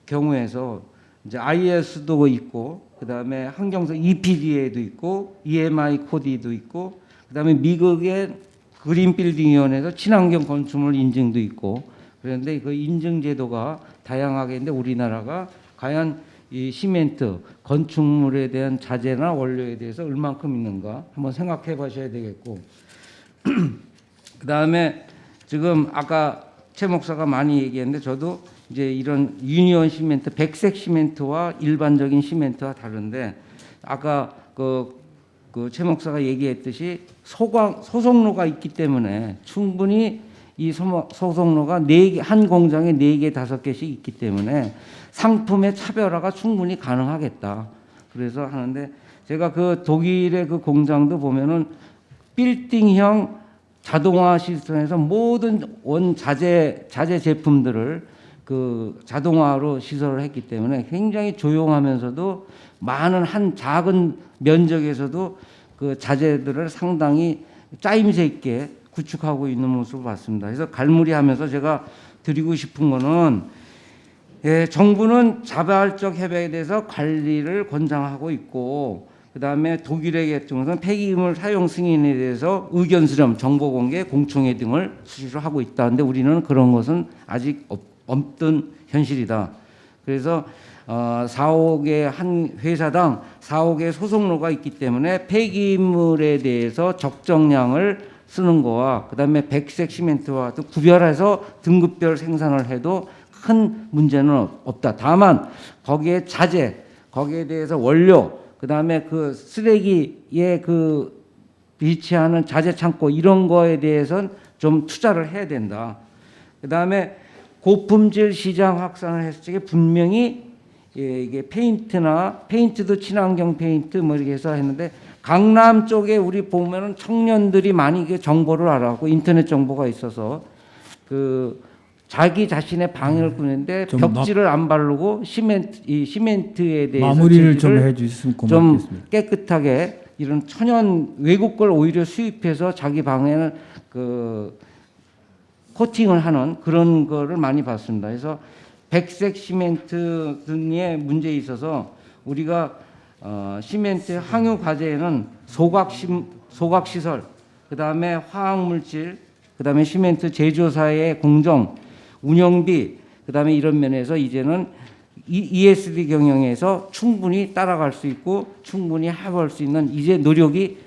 경우에서 이제 IS도 있고 그다음에 환경성 EPD에도 있고 EMI 코디도 있고 그다음에 미국의 그린 빌딩 위원회에서 친환경 건축물 인증도 있고 그런데 그 인증 제도가 다양하게 있는데 우리나라가 과연 이 시멘트 건축물에 대한 자재나 원료에 대해서 얼만큼 있는가 한번 생각해 보셔야 되겠고 그다음에 지금 아까 최 목사가 많이 얘기했는데 저도 이제 이런 유니온 시멘트 백색 시멘트와 일반적인 시멘트와 다른데 아까 그 최 목사가 얘기했듯이 소속로가 있기 때문에 충분히 이 소속로가 한 공장에 4개, 5개씩 있기 때문에 상품의 차별화가 충분히 가능하겠다. 그래서 하는데 제가 그 독일의 그 공장도 보면은 빌딩형 자동화 시스템에서 모든 자재 제품들을 그 자동화로 시설을 했기 때문에 굉장히 조용하면서도 많은 한 작은 면적에서도 그 자재들을 상당히 짜임새 있게 구축하고 있는 모습을 봤습니다. 그래서 갈무리하면서 제가 드리고 싶은 거는 정부는 자발적 협약에 대해서 관리를 권장하고 있고 그다음에 독일의 경우는 폐기물 사용 승인에 대해서 의견 수렴, 정보 공개, 공청회 등을 수시로 하고 있다는데 우리는 그런 것은 아직 없던 현실이다. 그래서 4억의 한 회사당 4억의 소속로가 있기 때문에 폐기물에 대해서 적정량을 쓰는 거와 그다음에 백색 시멘트와 구별해서 등급별 생산을 해도 큰 문제는 없다. 다만 거기에 자재, 거기에 대해서 원료, 그다음에 그 쓰레기에 그 위치하는 자재 창고 이런 거에 대해서는 좀 투자를 해야 된다. 그다음에 고품질 시장 확산을 했을 적에 분명히 이게 페인트도 친환경 페인트 뭐 이렇게 해서 했는데 강남 쪽에 우리 보면은 청년들이 많이 그 정보를 알아고 인터넷 정보가 있어서 그 자기 자신의 방을 꾸는데 벽지를 안 바르고 시멘트에 대해서 마무리를 좀 해주셨으면 고맙겠습니다. 좀 깨끗하게 이런 천연 외국 걸 오히려 수입해서 자기 방에는 그 코팅을 하는 그런 거를 많이 봤습니다. 그래서 백색 시멘트 등의 문제에 있어서 우리가 시멘트 항유 과제에는 소각 시설, 그다음에 화학 물질, 그다음에 시멘트 제조사의 공정, 운영비, 그다음에 이런 면에서 이제는 ESG 경영에서 충분히 따라갈 수 있고 충분히 해볼 수 있는 이제 노력이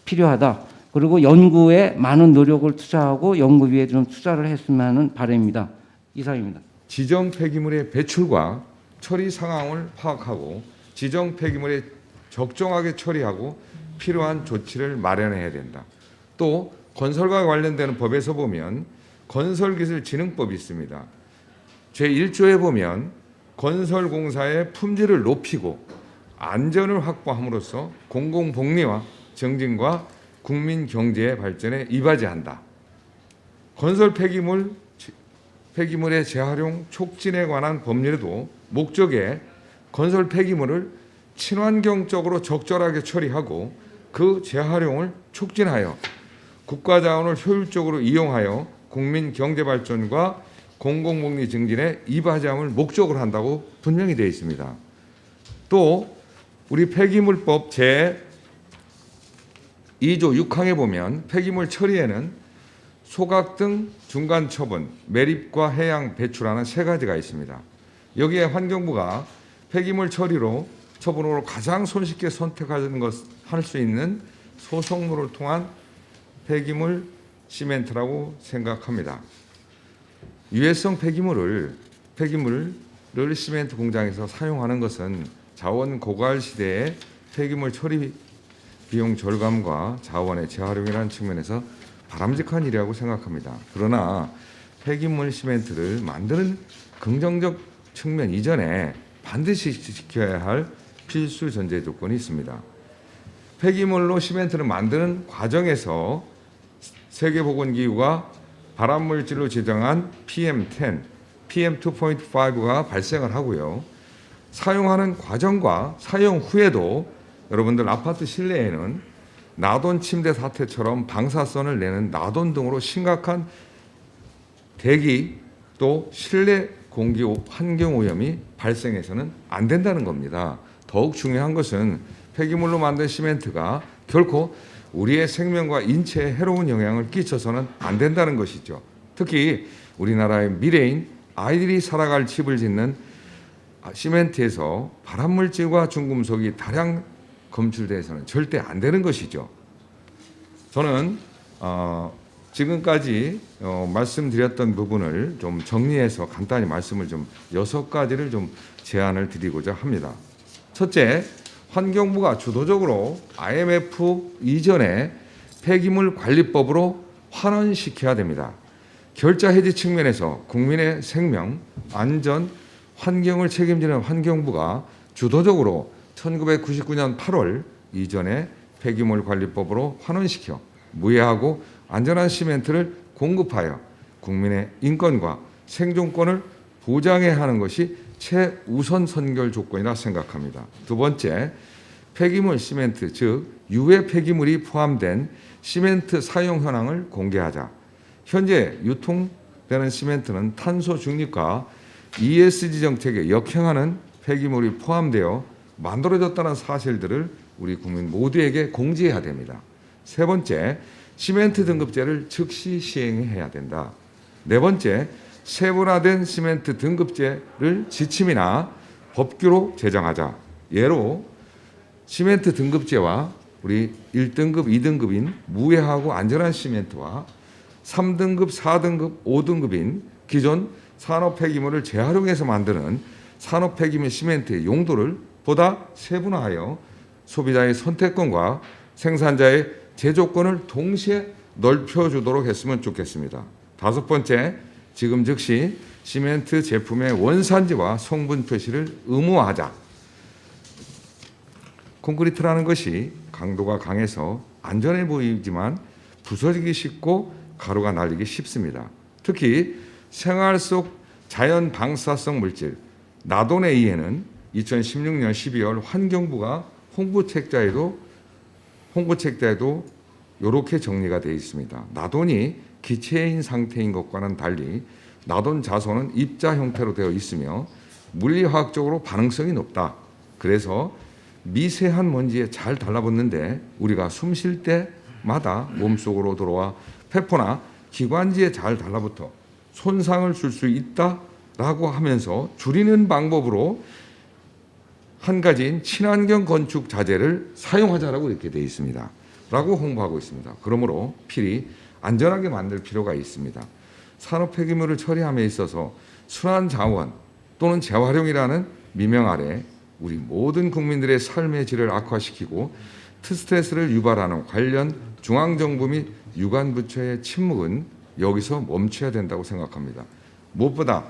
필요하다. 그리고 연구에 많은 노력을 투자하고 연구비에 좀 투자를 했으면 하는 바람입니다. 이상입니다. 지정 폐기물의 배출과 처리 상황을 파악하고 지정 폐기물에 적정하게 처리하고 필요한 조치를 마련해야 된다. 또 건설과 관련되는 법에서 보면 건설기술진흥법이 있습니다. 제1조에 보면 건설공사의 품질을 높이고 안전을 확보함으로써 공공복리와 정진과 국민 경제의 발전에 이바지한다. 건설 폐기물의 재활용 촉진에 관한 법률에도 목적에 건설 폐기물을 친환경적으로 적절하게 처리하고 그 재활용을 촉진하여 국가 자원을 효율적으로 이용하여 국민 경제 발전과 공공복리 증진에 이바지함을 목적으로 한다고 분명히 되어 있습니다. 또 우리 폐기물법 제2조 6항에 보면 폐기물 처리에는 소각 등 중간 처분, 매립과 해양 배출하는 세 가지가 있습니다. 여기에 환경부가 폐기물 처분으로 가장 손쉽게 선택하는 것 할 수 있는 소속물을 통한 폐기물 시멘트라고 생각합니다. 유해성 폐기물을 시멘트 공장에서 사용하는 것은 자원 고갈 시대의 폐기물 처리 비용 절감과 자원의 재활용이라는 측면에서 바람직한 일이라고 생각합니다. 그러나 폐기물 시멘트를 만드는 긍정적 측면 이전에 반드시 지켜야 할 필수 전제 조건이 있습니다. 폐기물로 시멘트를 만드는 과정에서 세계보건기구가 발암물질로 지정한 PM10, PM2.5가 발생을 하고요. 사용하는 과정과 사용 후에도 여러분들 아파트 실내에는 나돈 침대 사태처럼 방사선을 내는 나돈 등으로 심각한 대기 또 실내 공기 환경 오염이 발생해서는 안 된다는 겁니다. 더욱 중요한 것은 폐기물로 만든 시멘트가 결코 우리의 생명과 인체에 해로운 영향을 끼쳐서는 안 된다는 것이죠. 특히 우리나라의 미래인 아이들이 살아갈 집을 짓는 시멘트에서 발암물질과 중금속이 다량 검출돼서는 절대 안 되는 것이죠. 저는 지금까지 말씀드렸던 부분을 좀 정리해서 간단히 말씀을 좀 6가지를 좀 제안을 드리고자 합니다. 첫째, 환경부가 주도적으로 IMF 이전에 폐기물 관리법으로 환원시켜야 됩니다. 결자 해지 측면에서 국민의 생명, 안전, 환경을 책임지는 환경부가 주도적으로 1999년 8월 이전에 폐기물 관리법으로 환원시켜 무해하고 안전한 시멘트를 공급하여 국민의 인권과 생존권을 보장해야 하는 것이 최우선 선결 조건이라 생각합니다. 두 번째, 폐기물 시멘트, 즉 유해 폐기물이 포함된 시멘트 사용 현황을 공개하자. 현재 유통되는 시멘트는 탄소 중립과 ESG 정책에 역행하는 폐기물이 포함되어 만들어졌다는 사실들을 우리 국민 모두에게 공지해야 됩니다. 세 번째, 시멘트 등급제를 즉시 시행해야 된다. 네 번째, 세분화된 시멘트 등급제를 지침이나 법규로 제정하자. 예로 시멘트 등급제와 우리 1등급, 2등급인 무해하고 안전한 시멘트와 3등급, 4등급, 5등급인 기존 산업 폐기물을 재활용해서 만드는 산업 폐기물 시멘트의 용도를 보다 세분화하여 소비자의 선택권과 생산자의 제조권을 동시에 넓혀주도록 했으면 좋겠습니다. 다섯 번째, 지금 즉시 시멘트 제품의 원산지와 성분 표시를 의무화하자. 콘크리트라는 것이 강도가 강해서 안전해 보이지만 부서지기 쉽고 가루가 날리기 쉽습니다. 특히 생활 속 자연 방사성 물질 나돈에 의해는 2016년 12월 환경부가 홍보책자에도 이렇게 정리가 되어 있습니다. 나돈이 기체인 상태인 것과는 달리 나돈 자손은 입자 형태로 되어 있으며 물리화학적으로 반응성이 높다. 그래서 미세한 먼지에 잘 달라붙는데 우리가 숨 쉴 때마다 몸속으로 들어와 폐포나 기관지에 잘 달라붙어 손상을 줄 수 있다라고 하면서 줄이는 방법으로 한 가지인 친환경 건축 자재를 사용하자라고 이렇게 되어 있습니다. 라고 홍보하고 있습니다. 그러므로 필히 안전하게 만들 필요가 있습니다. 산업 폐기물을 처리함에 있어서 순환 자원 또는 재활용이라는 미명 아래 우리 모든 국민들의 삶의 질을 악화시키고 스트레스를 유발하는 관련 중앙정부 및 유관부처의 침묵은 여기서 멈춰야 된다고 생각합니다. 무엇보다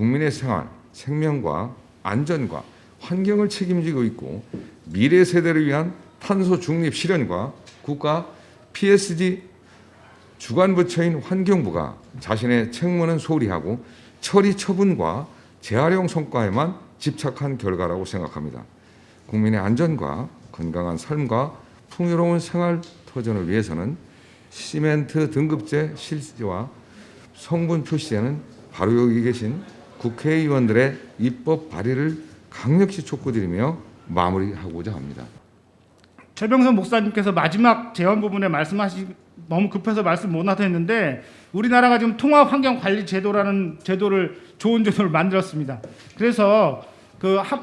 국민의 생활, 생명과 안전과 환경을 책임지고 있고 미래 세대를 위한 탄소 중립 실현과 국가 PSD 주관부처인 환경부가 자신의 책무는 소홀히 하고 처리 처분과 재활용 성과에만 집착한 결과라고 생각합니다. 국민의 안전과 건강한 삶과 풍요로운 생활 터전을 위해서는 시멘트 등급제 실시와 성분 표시에는 바로 여기 계신 국회의원들의 입법 발의를 강력히 촉구드리며 마무리하고자 합니다. 최병선 목사님께서 마지막 제언 부분에 너무 급해서 말씀 못 하셨는데 우리나라가 지금 통합환경관리제도라는 좋은 제도를 만들었습니다. 그래서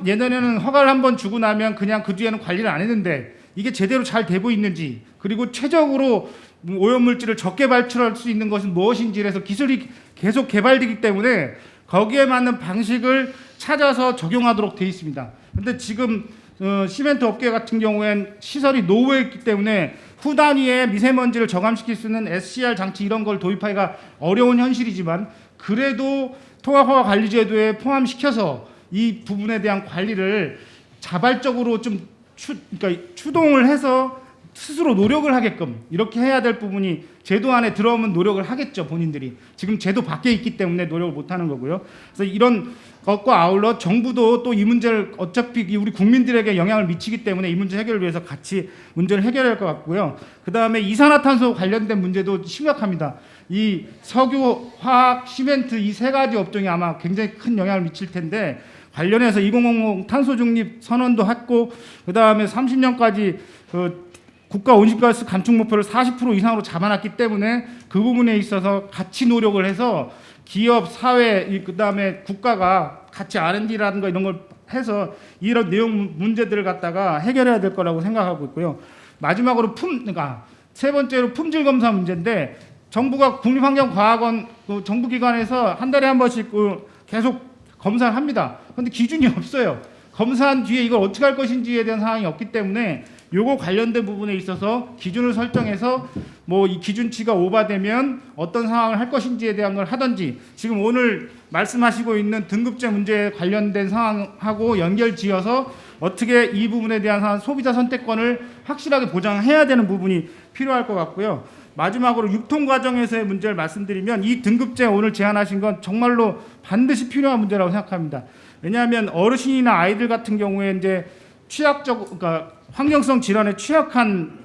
예전에는 허가를 한번 주고 나면 그냥 그 뒤에는 관리를 안 했는데 이게 제대로 잘 되고 있는지, 그리고 최적으로 오염물질을 적게 발출할 수 있는 것은 무엇인지 해서 기술이 계속 개발되기 때문에 거기에 맞는 방식을 찾아서 적용하도록 되어 있습니다. 그런데 지금 시멘트 업계 같은 경우엔 시설이 노후했기 때문에 후 단위의 미세먼지를 저감시킬 수 있는 SCR 장치 이런 걸 도입하기가 어려운 현실이지만, 그래도 통합허가관리제도에 포함시켜서 이 부분에 대한 관리를 자발적으로 좀 추동을 해서 스스로 노력을 하게끔 이렇게 해야 될 부분이 제도 안에 들어오면 노력을 하겠죠. 본인들이 지금 제도 밖에 있기 때문에 노력을 못하는 거고요. 그래서 이런 것과 아울러 정부도 또 이 문제를 어차피 우리 국민들에게 영향을 미치기 때문에 이 문제 해결을 위해서 같이 문제를 해결해야 할 것 같고요. 그다음에 이산화탄소 관련된 문제도 심각합니다. 이 석유, 화학, 시멘트 이 세 가지 업종이 아마 굉장히 큰 영향을 미칠 텐데, 관련해서 2050 탄소 중립 선언도 했고, 그다음에 30년까지 국가 온실가스 감축 목표를 40% 이상으로 잡아놨기 때문에 그 부분에 있어서 같이 노력을 해서 기업, 사회, 그다음에 국가가 같이 R&D라든가 이런 걸 해서 이런 내용 문제들을 갖다가 해결해야 될 거라고 생각하고 있고요. 마지막으로 세 번째로 품질 검사 문제인데, 정부가 국립환경과학원 정부기관에서 한 달에 한 번씩 계속 검사를 합니다. 그런데 기준이 없어요. 검사한 뒤에 이걸 어떻게 할 것인지에 대한 사항이 없기 때문에 요거 관련된 부분에 있어서 기준을 설정해서 이 기준치가 오버되면 어떤 상황을 할 것인지에 대한 걸 하든지, 지금 오늘 말씀하시고 있는 등급제 문제에 관련된 상황하고 연결지어서 어떻게 이 부분에 대한 상황, 소비자 선택권을 확실하게 보장해야 되는 부분이 필요할 것 같고요. 마지막으로 유통 과정에서의 문제를 말씀드리면, 이 등급제 오늘 제안하신 건 정말로 반드시 필요한 문제라고 생각합니다. 왜냐하면 어르신이나 아이들 같은 경우에 이제 그러니까 환경성 질환에 취약한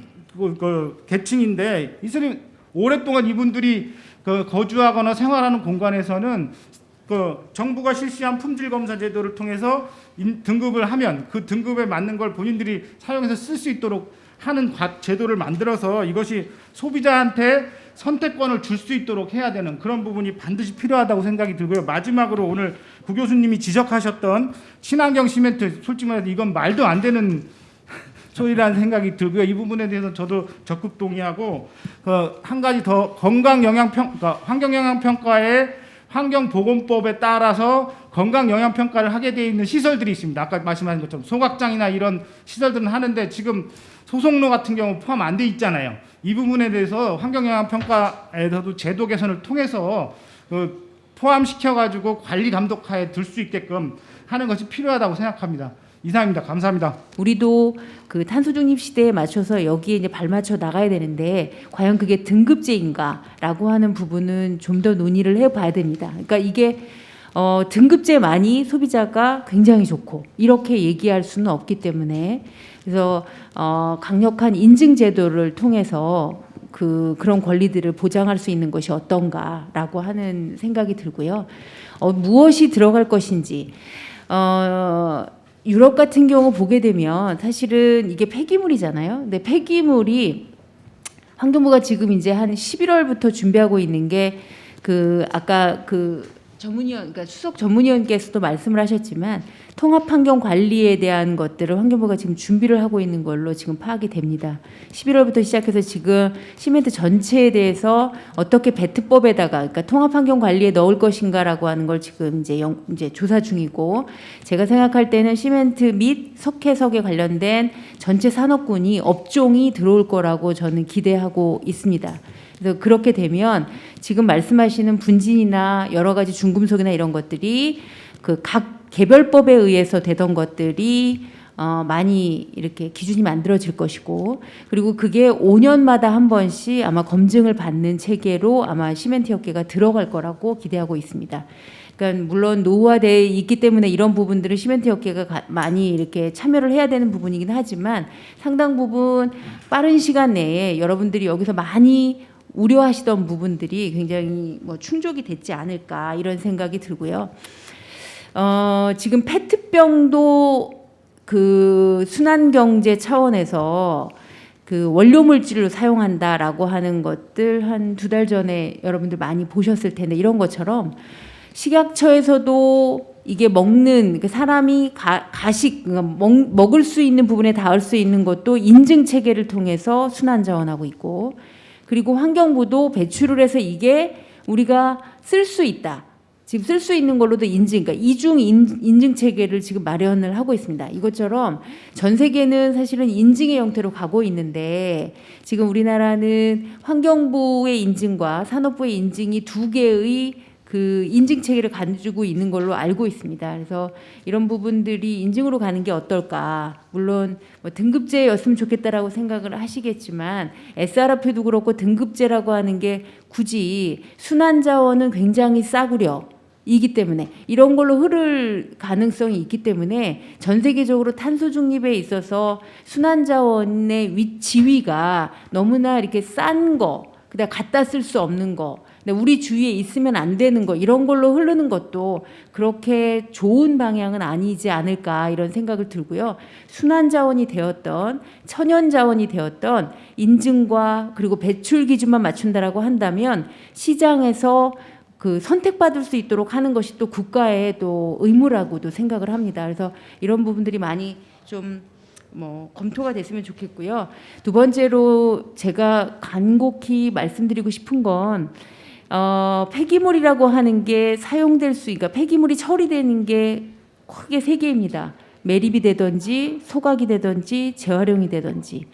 계층인데, 이들이 오랫동안 이분들이 거주하거나 생활하는 공간에서는 정부가 실시한 품질 검사 제도를 통해서 등급을 하면 그 등급에 맞는 걸 본인들이 사용해서 쓸 수 있도록 하는 제도를 만들어서 이것이 소비자한테 선택권을 줄 수 있도록 해야 되는 그런 부분이 반드시 필요하다고 생각이 들고요. 마지막으로 오늘 구 교수님이 지적하셨던 친환경 시멘트, 솔직히 말해서 이건 말도 안 되는 소리라는 생각이 들고요. 이 부분에 대해서 저도 적극 동의하고, 한 가지 더 환경영향평가의 환경보건법에 따라서 건강영향평가를 하게 되어 있는 시설들이 있습니다. 아까 말씀하신 것처럼 소각장이나 이런 시설들은 하는데 지금 소속로 같은 경우 포함 안 돼 있잖아요. 이 부분에 대해서 환경영향평가에서도 제도 개선을 통해서 포함시켜가지고 관리 감독하에 들 수 있게끔 하는 것이 필요하다고 생각합니다. 이상입니다. 감사합니다. 우리도 그 탄소 중립 시대에 맞춰서 여기에 이제 발맞춰 나가야 되는데, 과연 그게 등급제인가라고 하는 부분은 좀 더 논의를 해봐야 됩니다. 그러니까 이게 등급제만이 소비자가 굉장히 좋고 이렇게 얘기할 수는 없기 때문에, 그래서 강력한 인증 제도를 통해서 그런 권리들을 보장할 수 있는 것이 어떤가라고 하는 생각이 들고요. 무엇이 들어갈 것인지. 유럽 같은 경우 보게 되면 사실은 이게 폐기물이잖아요. 근데 폐기물이 환경부가 지금 이제 한 11월부터 준비하고 있는 게 아까 전문위원, 그러니까 수석 전문위원께서도 말씀을 하셨지만 통합환경 관리에 대한 것들을 환경부가 지금 준비를 하고 있는 걸로 지금 파악이 됩니다. 11월부터 시작해서 지금 시멘트 전체에 대해서 어떻게 배트법에다가, 그러니까 통합환경 관리에 넣을 것인가라고 하는 걸 지금 이제 조사 중이고, 제가 생각할 때는 시멘트 및 석회석에 관련된 전체 산업군이 업종이 들어올 거라고 저는 기대하고 있습니다. 그래서 그렇게 되면 지금 말씀하시는 분진이나 여러 가지 중금속이나 이런 것들이 그 각 개별법에 의해서 되던 것들이 많이 이렇게 기준이 만들어질 것이고, 그리고 그게 5년마다 한 번씩 아마 검증을 받는 체계로 아마 시멘트 업계가 들어갈 거라고 기대하고 있습니다. 그러니까 물론 노후화돼 있기 때문에 이런 부분들은 시멘트 업계가 많이 이렇게 참여를 해야 되는 부분이긴 하지만 상당 부분 빠른 시간 내에 여러분들이 여기서 많이 우려하시던 부분들이 굉장히 뭐 충족이 됐지 않을까 이런 생각이 들고요. 지금 페트병도 그 순환경제 차원에서 그 원료 물질로 사용한다라고 하는 것들 한 2달 전에 여러분들 많이 보셨을 텐데, 이런 것처럼 식약처에서도 이게 먹는 그 사람이 가식 먹을 수 있는 부분에 닿을 수 있는 것도 인증 체계를 통해서 순환 자원하고 있고, 그리고 환경부도 배출을 해서 이게 우리가 쓸 수 있다. 지금 쓸 수 있는 걸로도 인증, 그러니까 이중 인증 체계를 지금 마련을 하고 있습니다. 이것처럼 전 세계는 사실은 인증의 형태로 가고 있는데 지금 우리나라는 환경부의 인증과 산업부의 인증이 2개의 그 인증 체계를 가지고 있는 걸로 알고 있습니다. 그래서 이런 부분들이 인증으로 가는 게 어떨까. 물론 뭐 등급제였으면 좋겠다라고 생각을 하시겠지만 SRF도 그렇고 등급제라고 하는 게 굳이 순환 자원은 굉장히 싸구려 이기 때문에 이런 걸로 흐를 가능성이 있기 때문에 전 세계적으로 탄소 중립에 있어서 순환 자원의 지위가 너무나 이렇게 싼 거, 그다음 갖다 쓸 수 없는 거, 우리 주위에 있으면 안 되는 거, 이런 걸로 흐르는 것도 그렇게 좋은 방향은 아니지 않을까 이런 생각을 들고요. 순환 자원이 되었던 천연 자원이 되었던 인증과 그리고 배출 기준만 맞춘다라고 한다면 시장에서 그 선택받을 수 있도록 하는 것이 또 국가의 또 의무라고도 생각을 합니다. 그래서 이런 부분들이 많이 좀 검토가 됐으면 좋겠고요. 두 번째로 제가 간곡히 말씀드리고 싶은 건 폐기물이라고 하는 게 사용될 수, 그러니까 폐기물이 처리되는 게 크게 3개입니다. 매립이 되든지 소각이 되든지 재활용이 되든지.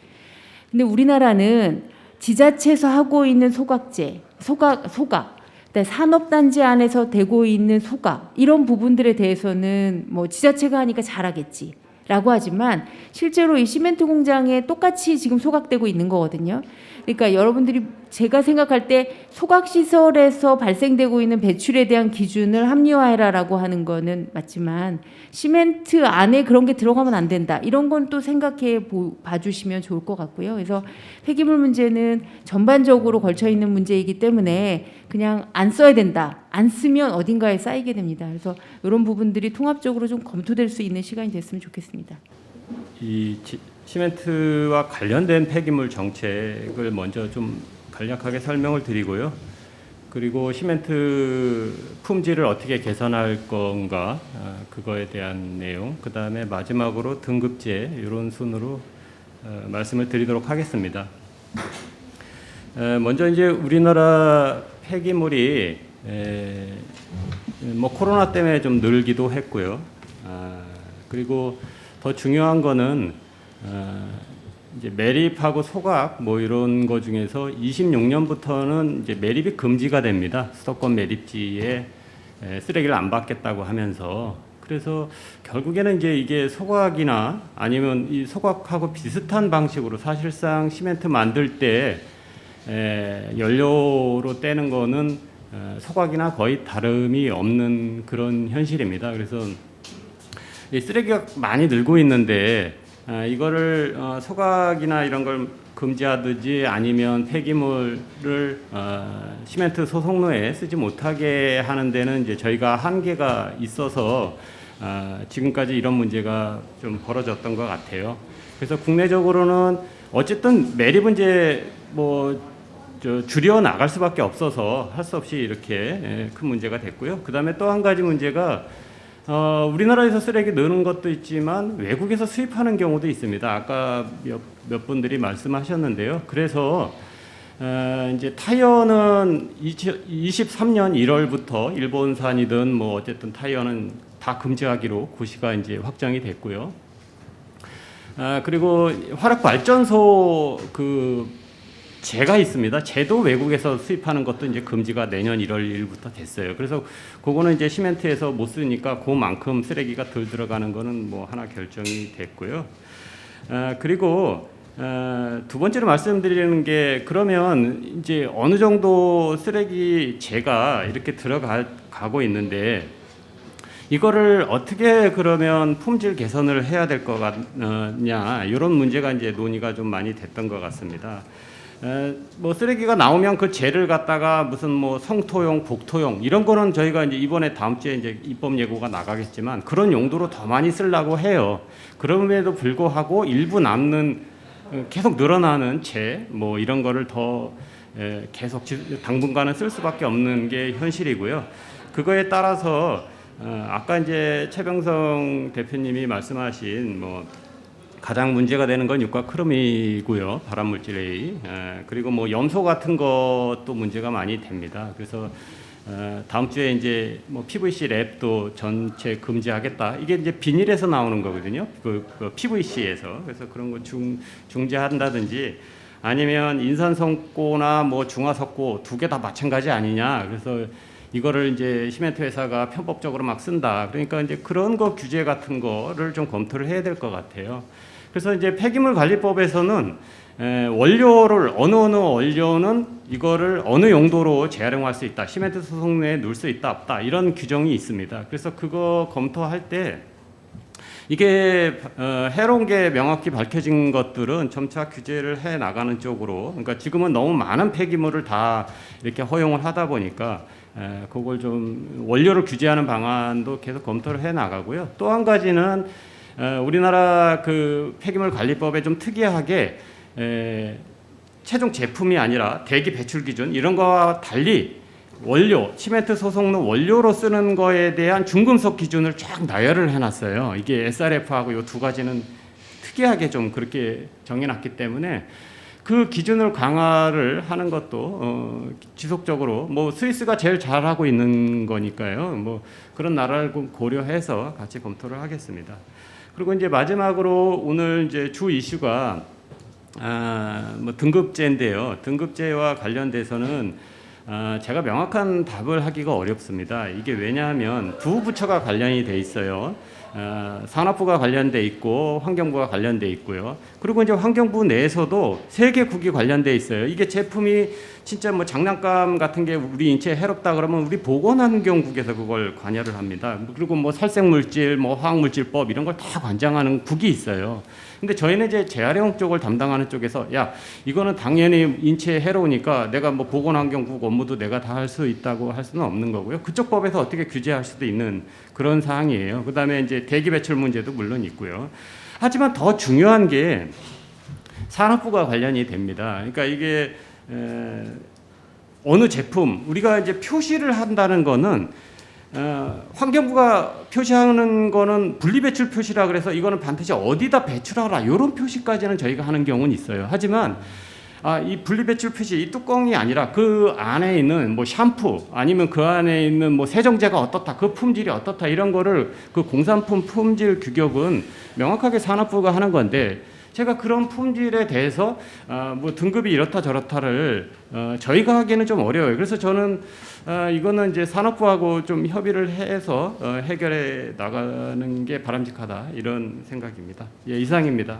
근데 우리나라는 지자체에서 하고 있는 소각제, 소각, 산업단지 안에서 되고 있는 소각, 이런 부분들에 대해서는 뭐 지자체가 하니까 잘하겠지 라고 하지만 실제로 이 시멘트 공장에 똑같이 지금 소각되고 있는 거거든요. 그러니까 여러분들이 제가 생각할 때 소각시설에서 발생되고 있는 배출에 대한 기준을 합리화해라라고 하는 거는 맞지만 시멘트 안에 그런 게 들어가면 안 된다. 이런 건 또 생각해 봐주시면 좋을 것 같고요. 그래서 폐기물 문제는 전반적으로 걸쳐 있는 문제이기 때문에 그냥 안 써야 된다. 안 쓰면 어딘가에 쌓이게 됩니다. 그래서 이런 부분들이 통합적으로 좀 검토될 수 있는 시간이 됐으면 좋겠습니다. 이 시멘트와 관련된 폐기물 정책을 먼저 좀 간략하게 설명을 드리고요. 그리고 시멘트 품질을 어떻게 개선할 건가, 그거에 대한 내용, 그 다음에 마지막으로 등급제 이런 순으로 말씀을 드리도록 하겠습니다. 먼저 이제 우리나라 폐기물이 뭐 코로나 때문에 좀 늘기도 했고요. 그리고 더 중요한 거는 이제 매립하고 소각 뭐 이런 거 중에서 26년부터는 이제 매립이 금지가 됩니다. 수도권 매립지에 쓰레기를 안 받겠다고 하면서, 그래서 결국에는 이제 이게 소각이나 아니면 이 소각하고 비슷한 방식으로 사실상 시멘트 만들 때 연료로 떼는 거는 소각이나 거의 다름이 없는 그런 현실입니다. 그래서 이 쓰레기가 많이 늘고 있는데 이거를 소각이나 이런 걸 금지하든지 아니면 폐기물을 시멘트 소속로에 쓰지 못하게 하는 데는 이제 저희가 한계가 있어서 지금까지 이런 문제가 좀 벌어졌던 것 같아요. 그래서 국내적으로는 어쨌든 매립은 이제 줄여 나갈 수밖에 없어서 할 수 없이 이렇게 큰 문제가 됐고요. 그 다음에 또 한 가지 문제가 우리나라에서 쓰레기 넣는 것도 있지만 외국에서 수입하는 경우도 있습니다. 아까 몇 분들이 말씀하셨는데요. 그래서 이제 타이어는 23년 1월부터 일본산이든 뭐 어쨌든 타이어는 다 금지하기로 고시가 이제 확정이 됐고요. 그리고 화력 발전소 그 제가 있습니다. 제도 외국에서 수입하는 것도 이제 금지가 내년 1월 1일부터 됐어요. 그래서 그거는 이제 시멘트에서 못 쓰니까 그만큼 쓰레기가 덜 들어가는 거는 뭐 하나 결정이 됐고요. 그리고 두 번째로 말씀드리는 게 그러면 이제 어느 정도 쓰레기 재가 이렇게 들어가고 있는데 이거를 어떻게 그러면 품질 개선을 해야 될 것 같냐 이런 문제가 이제 논의가 좀 많이 됐던 것 같습니다. 뭐 쓰레기가 나오면 그 재를 갖다가 무슨 뭐 성토용, 복토용 이런 거는 저희가 이제 이번에 다음 주에 이제 입법 예고가 나가겠지만 그런 용도로 더 많이 쓰려고 해요. 그럼에도 불구하고 일부 남는 계속 늘어나는 재 뭐 이런 거를 더 계속 당분간은 쓸 수밖에 없는 게 현실이고요. 그거에 따라서 아까 이제 최병성 대표님이 말씀하신 뭐 가장 문제가 되는 건 유가 크롬이고요. 발암물질 A. 그리고 뭐 염소 같은 것도 문제가 많이 됩니다. 그래서 다음 주에 이제 뭐 PVC 랩도 전체 금지하겠다. 이게 이제 비닐에서 나오는 거거든요. 그 PVC에서. 그래서 그런 거 중지한다든지 아니면 인산석고나 뭐 중화석고 두 개 다 마찬가지 아니냐. 그래서 이거를 이제 시멘트 회사가 편법적으로 막 쓴다. 그러니까 이제 그런 거 규제 같은 거를 좀 검토를 해야 될 것 같아요. 그래서 이제 폐기물 관리법에서는 원료를 어느 원료는 이거를 어느 용도로 재활용할 수 있다. 시멘트 소속 내에 넣을 수 있다 없다. 이런 규정이 있습니다. 그래서 그거 검토할 때 이게 해로운 게 명확히 밝혀진 것들은 점차 규제를 해 나가는 쪽으로 그러니까 지금은 너무 많은 폐기물을 다 이렇게 허용을 하다 보니까 그걸 좀 원료를 규제하는 방안도 계속 검토를 해 나가고요. 또 한 가지는 우리나라 그 폐기물 관리법에 좀 특이하게 최종 제품이 아니라 대기 배출 기준 이런 거와 달리 원료, 시멘트 소속로 원료로 쓰는 거에 대한 중금속 기준을 쫙 나열을 해놨어요. 이게 SRF하고 이 두 가지는 특이하게 좀 그렇게 정해놨기 때문에 그 기준을 강화를 하는 것도 지속적으로 뭐 스위스가 제일 잘하고 있는 거니까요. 뭐 그런 나라를 고려해서 같이 검토를 하겠습니다. 그리고 이제 마지막으로 오늘 이제 주 이슈가 뭐 등급제인데요. 등급제와 관련돼서는 제가 명확한 답을 하기가 어렵습니다. 이게 왜냐하면 두 부처가 관련이 돼 있어요. 산업부가 관련돼 있고 환경부가 관련돼 있고요. 그리고 이제 환경부 내에서도 세 개국이 관련돼 있어요. 이게 제품이 진짜 뭐 장난감 같은 게 우리 인체에 해롭다 그러면 우리 보건환경국에서 그걸 관여를 합니다. 그리고 뭐 살생물질, 뭐 화학물질법 이런 걸 다 관장하는 국이 있어요. 근데 저희는 이제 재활용 쪽을 담당하는 쪽에서 야 이거는 당연히 인체에 해로우니까 내가 뭐 보건환경국 업무도 내가 다 할 수 있다고 할 수는 없는 거고요. 그쪽 법에서 어떻게 규제할 수도 있는 그런 사항이에요. 그다음에 이제 대기 배출 문제도 물론 있고요. 하지만 더 중요한 게 산업부가 관련이 됩니다. 그러니까 이게 어느 제품 우리가 이제 표시를 한다는 거는 환경부가 표시하는 거는 분리배출 표시라 그래서 이거는 반드시 어디다 배출하라 이런 표시까지는 저희가 하는 경우는 있어요. 하지만 이 분리배출 표시 이 뚜껑이 아니라 그 안에 있는 뭐 샴푸 아니면 그 안에 있는 뭐 세정제가 어떻다 그 품질이 어떻다 이런 거를 그 공산품 품질 규격은 명확하게 산업부가 하는 건데 제가 그런 품질에 대해서 뭐 등급이 이렇다 저렇다를 저희가 하기에는 좀 어려워요. 그래서 저는 이거는 이제 산업부하고 좀 협의를 해서 해결해 나가는 게 바람직하다 이런 생각입니다. 예, 이상입니다.